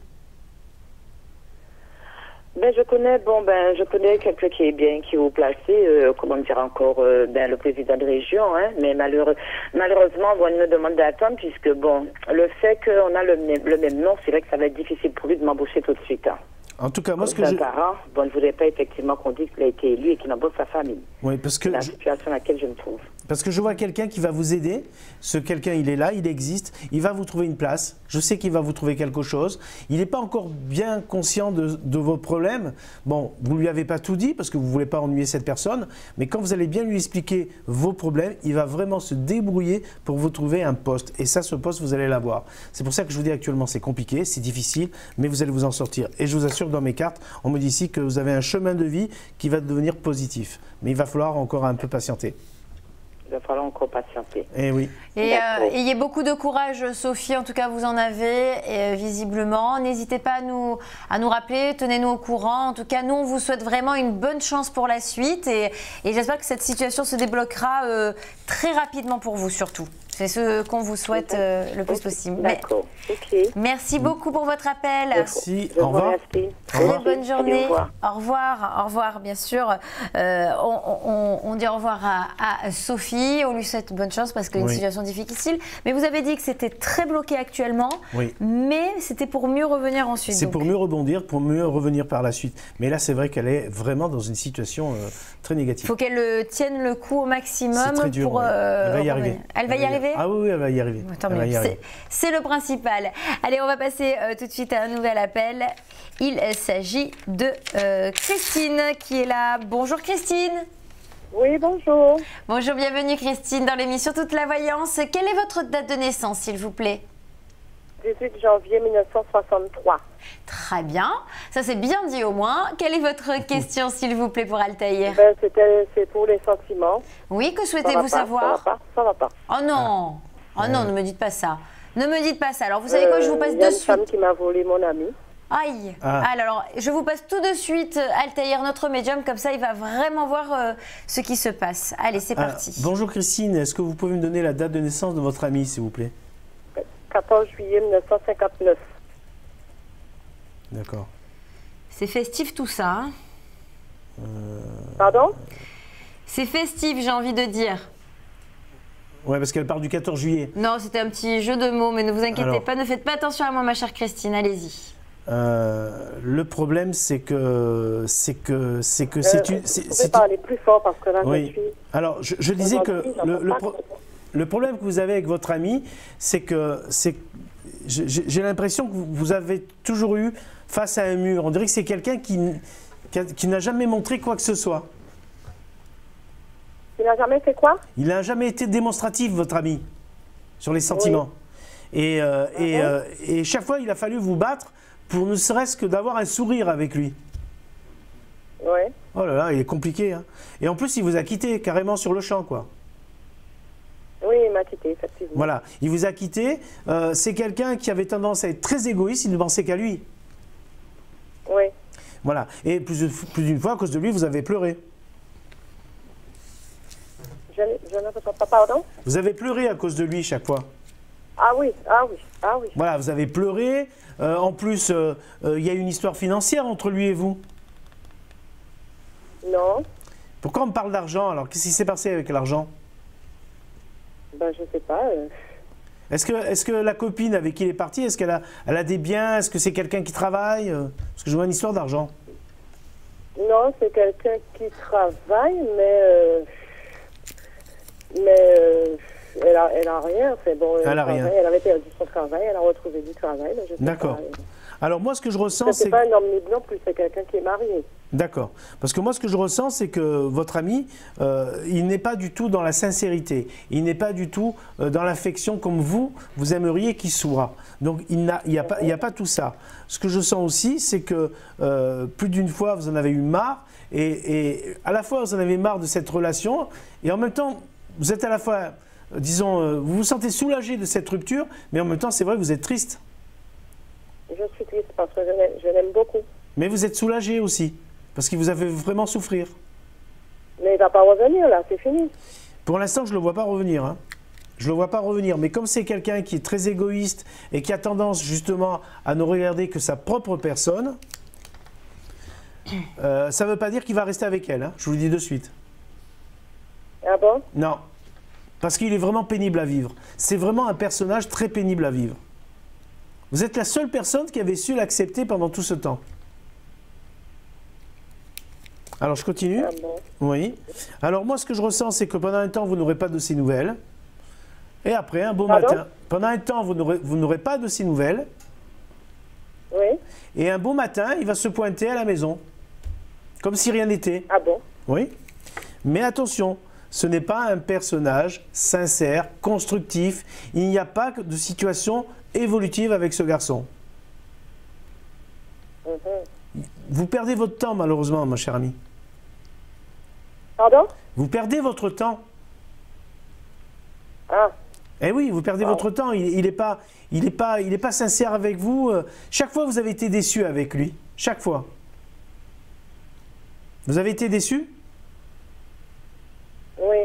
Je connais quelqu'un qui est bien, qui est haut placé, comment dire encore, le président de région, hein, mais malheureusement, il me demande d'attendre puisque, le fait qu'on a le même nom, c'est vrai que ça va être difficile pour lui de m'embaucher tout de suite. Hein. En tout cas, moi, ce que c'est un je... parent, bon, je ne voudrais pas effectivement qu'on dise qu'il a été élu et qu'il embauche sa famille. Oui, parce que... C'est la situation dans laquelle je me trouve. Parce que je vois quelqu'un qui va vous aider. Ce quelqu'un, il est là, il existe. Il va vous trouver une place. Je sais qu'il va vous trouver quelque chose. Il n'est pas encore bien conscient de vos problèmes. Bon, vous ne lui avez pas tout dit parce que vous ne voulez pas ennuyer cette personne. Mais quand vous allez bien lui expliquer vos problèmes, il va vraiment se débrouiller pour vous trouver un poste. Et ça, ce poste, vous allez l'avoir. C'est pour ça que je vous dis actuellement, c'est compliqué, c'est difficile, mais vous allez vous en sortir. Et je vous assure, dans mes cartes, on me dit ici que vous avez un chemin de vie qui va devenir positif. Mais il va falloir encore un peu patienter. Il va falloir encore patienter. Eh oui. Et ayez beaucoup de courage, Sophie. En tout cas, vous en avez, visiblement. N'hésitez pas à nous rappeler, tenez-nous au courant. En tout cas, nous, on vous souhaite vraiment une bonne chance pour la suite. Et j'espère que cette situation se débloquera très rapidement pour vous, surtout. C'est ce qu'on vous souhaite le plus possible. D'accord. Ok. Merci beaucoup pour votre appel. Merci. Au revoir. Très bonne journée. Au revoir. Au revoir, bien sûr. On dit au revoir à Sophie. On lui souhaite bonne chance parce qu'une situation difficile. Mais vous avez dit que c'était très bloqué actuellement. Oui. Mais c'était pour mieux revenir ensuite. C'est pour mieux rebondir, pour mieux revenir par la suite. Mais là, c'est vrai qu'elle est vraiment dans une situation très négative. Il faut qu'elle tienne le coup au maximum. C'est très dur. Pour, Elle va y arriver. Elle va y arriver. Ah oui, elle va y arriver. C'est le principal. Allez, on va passer tout de suite à un nouvel appel. Il s'agit de Christine qui est là. Bonjour Christine. Oui, bonjour. Bonjour, bienvenue Christine dans l'émission Toute la Voyance. Quelle est votre date de naissance, s'il vous plaît? 18 janvier 1963. Très bien. Ça, c'est bien dit au moins. Quelle est votre question, s'il vous plaît, pour Altaïr? C'est pour les sentiments. Oui, que souhaitez-vous savoir? Ça va pas. Oh non. Oh non, ne me dites pas ça. Ne me dites pas ça. Alors, vous savez quoi, je vous passe de suite. Il y a une femme qui m'a volé mon ami. Aïe. Alors, je vous passe tout de suite Altaïr, notre médium. Comme ça, il va vraiment voir ce qui se passe. Allez, c'est parti. Bonjour Christine. Est-ce que vous pouvez me donner la date de naissance de votre ami, s'il vous plaît? 14 juillet 1959. D'accord. C'est festif tout ça. Hein Pardon? C'est festif, j'ai envie de dire. Ouais, parce qu'elle part du 14 juillet. Non, c'était un petit jeu de mots, mais ne vous inquiétez pas, ne faites pas attention à moi, ma chère Christine, allez-y. Le problème, c'est que c'est une. Vous pouvez parler plus fort parce que là, oui. je suis. Alors, je disais que le problème que vous avez avec votre ami, c'est que j'ai l'impression que vous avez toujours eu face à un mur. On dirait que c'est quelqu'un qui n'a jamais montré quoi que ce soit. Il n'a jamais fait quoi? Il n'a jamais été démonstratif, votre ami, sur les sentiments. Oui. Et chaque fois, il a fallu vous battre pour ne serait-ce que d'avoir un sourire avec lui. Oui. Oh là là, il est compliqué. Hein. Et en plus, il vous a quitté carrément sur le champ, quoi. Oui, il m'a quitté, effectivement. Voilà, il vous a quitté. C'est quelqu'un qui avait tendance à être très égoïste, il ne pensait qu'à lui. Oui. Voilà, et plus d'une fois, à cause de lui, vous avez pleuré. Je ne pas, pardon? Vous avez pleuré à cause de lui chaque fois. Ah oui, ah oui, ah oui. Voilà, vous avez pleuré. En plus, il y a une histoire financière entre lui et vous. Non. Pourquoi on me parle d'argent alors? Qu'est-ce qui s'est passé avec l'argent? Ben, je sais pas. Est-ce que la copine avec qui il est parti, est-ce qu'elle a des biens? Est-ce que c'est quelqu'un qui travaille? Parce que je vois une histoire d'argent. Non, c'est quelqu'un qui travaille, mais elle a rien. C'est bon. Elle a rien. Elle avait perdu son travail, elle a retrouvé du travail. D'accord. Alors moi, ce que je ressens, c'est... C'est pas un homme libre non plus, c'est quelqu'un qui est marié. D'accord. Parce que moi, ce que je ressens, c'est que votre ami, il n'est pas du tout dans la sincérité. Il n'est pas du tout dans l'affection comme vous aimeriez qu'il soit. Donc, il n'y a pas tout ça. Ce que je sens aussi, c'est que plus d'une fois, vous en avez eu marre. Et à la fois, vous en avez marre de cette relation. Et en même temps, vous êtes à la fois, disons, vous vous sentez soulagé de cette rupture. Mais en même temps, c'est vrai que vous êtes triste. Je suis triste parce que je l'aime beaucoup. Mais vous êtes soulagé aussi. Parce qu'il vous a fait vraiment souffrir. Mais il ne va pas revenir là, c'est fini. Pour l'instant, je ne le vois pas revenir. Hein. Je ne le vois pas revenir. Mais comme c'est quelqu'un qui est très égoïste et qui a tendance justement à ne regarder que sa propre personne, ça ne veut pas dire qu'il va rester avec elle. Hein. Je vous le dis de suite. Ah bon? Non. Parce qu'il est vraiment pénible à vivre. C'est vraiment un personnage très pénible à vivre. Vous êtes la seule personne qui avait su l'accepter pendant tout ce temps. Alors, je continue. Ah bon. Oui. Alors, moi, ce que je ressens, c'est que pendant un temps, vous n'aurez pas de ses nouvelles. Et après, un beau Pardon? matin, pendant un temps, vous n'aurez pas de ses nouvelles. Oui. Et un beau matin, il va se pointer à la maison. Comme si rien n'était. Ah bon. Oui. Mais attention, ce n'est pas un personnage sincère, constructif. Il n'y a pas de situation évolutive avec ce garçon. Vous perdez votre temps, malheureusement, ma chère amie. Pardon? Vous perdez votre temps. Ah. Eh oui, vous perdez votre temps. Il n'est pas sincère avec vous. Chaque fois, vous avez été déçu avec lui. Chaque fois. Vous avez été déçu? Oui.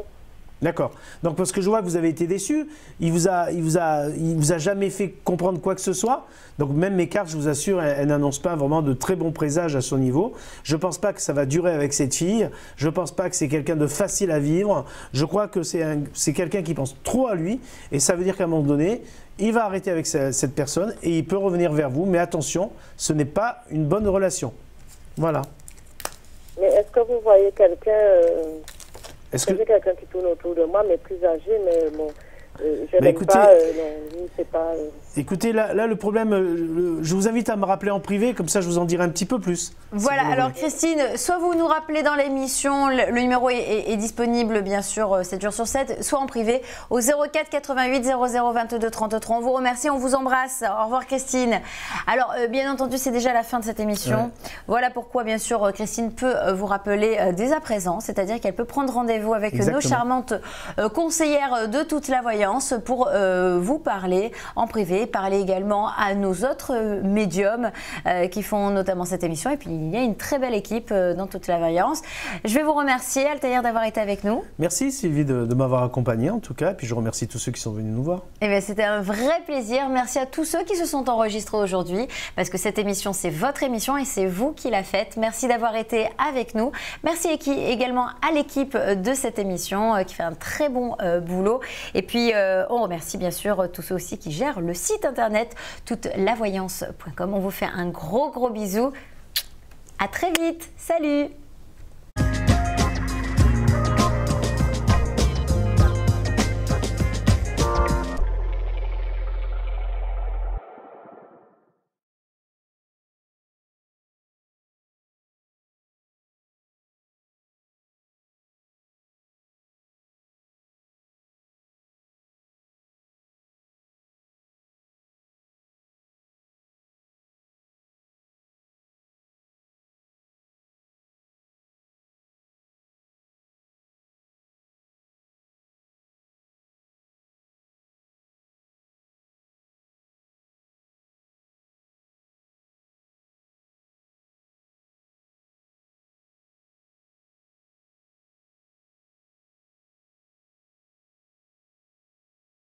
D'accord. Donc parce que je vois que vous avez été déçu, il vous a jamais fait comprendre quoi que ce soit. Donc même mes cartes, je vous assure, elles n'annoncent pas vraiment de très bons présages à son niveau. Je ne pense pas que ça va durer avec cette fille. Je ne pense pas que c'est quelqu'un de facile à vivre. Je crois que c'est quelqu'un qui pense trop à lui. Et ça veut dire qu'à un moment donné, il va arrêter avec cette personne et il peut revenir vers vous. Mais attention, ce n'est pas une bonne relation. Voilà. Mais est-ce que vous voyez quelqu'un... Est-ce que... quelqu'un qui tourne autour de moi, mais plus âgé, mais bon, je Mais n'aime écoutez- pas, non, lui, c'est pas... Écoutez, là le problème, je vous invite à me rappeler en privé, comme ça je vous en dirai un petit peu plus. Voilà, si vous alors voulez. Christine, soit vous nous rappelez dans l'émission, le numéro est disponible bien sûr 7 jours sur 7, soit en privé au 04 88 00 22 33. On vous remercie, on vous embrasse. Au revoir Christine. Alors bien entendu, c'est déjà la fin de cette émission. Ouais. Voilà pourquoi bien sûr Christine peut vous rappeler dès à présent, c'est-à-dire qu'elle peut prendre rendez-vous avec nos Exactement. charmantes conseillères de toute la voyance pour vous parler en privé, parler également à nos autres médiums qui font notamment cette émission. Et puis il y a une très belle équipe dans toute la voyance. Je vais vous remercier Altaïr d'avoir été avec nous. Merci Sylvie de m'avoir accompagné en tout cas, et puis je remercie tous ceux qui sont venus nous voir. Eh bien, c'était un vrai plaisir. Merci à tous ceux qui se sont enregistrés aujourd'hui parce que cette émission, c'est votre émission et c'est vous qui la faites. Merci d'avoir été avec nous. Merci également à l'équipe de cette émission qui fait un très bon boulot. Et puis, on remercie bien sûr tous ceux aussi qui gèrent le site internet toutelavoyance.com. On vous fait un gros bisou. À très vite. Salut!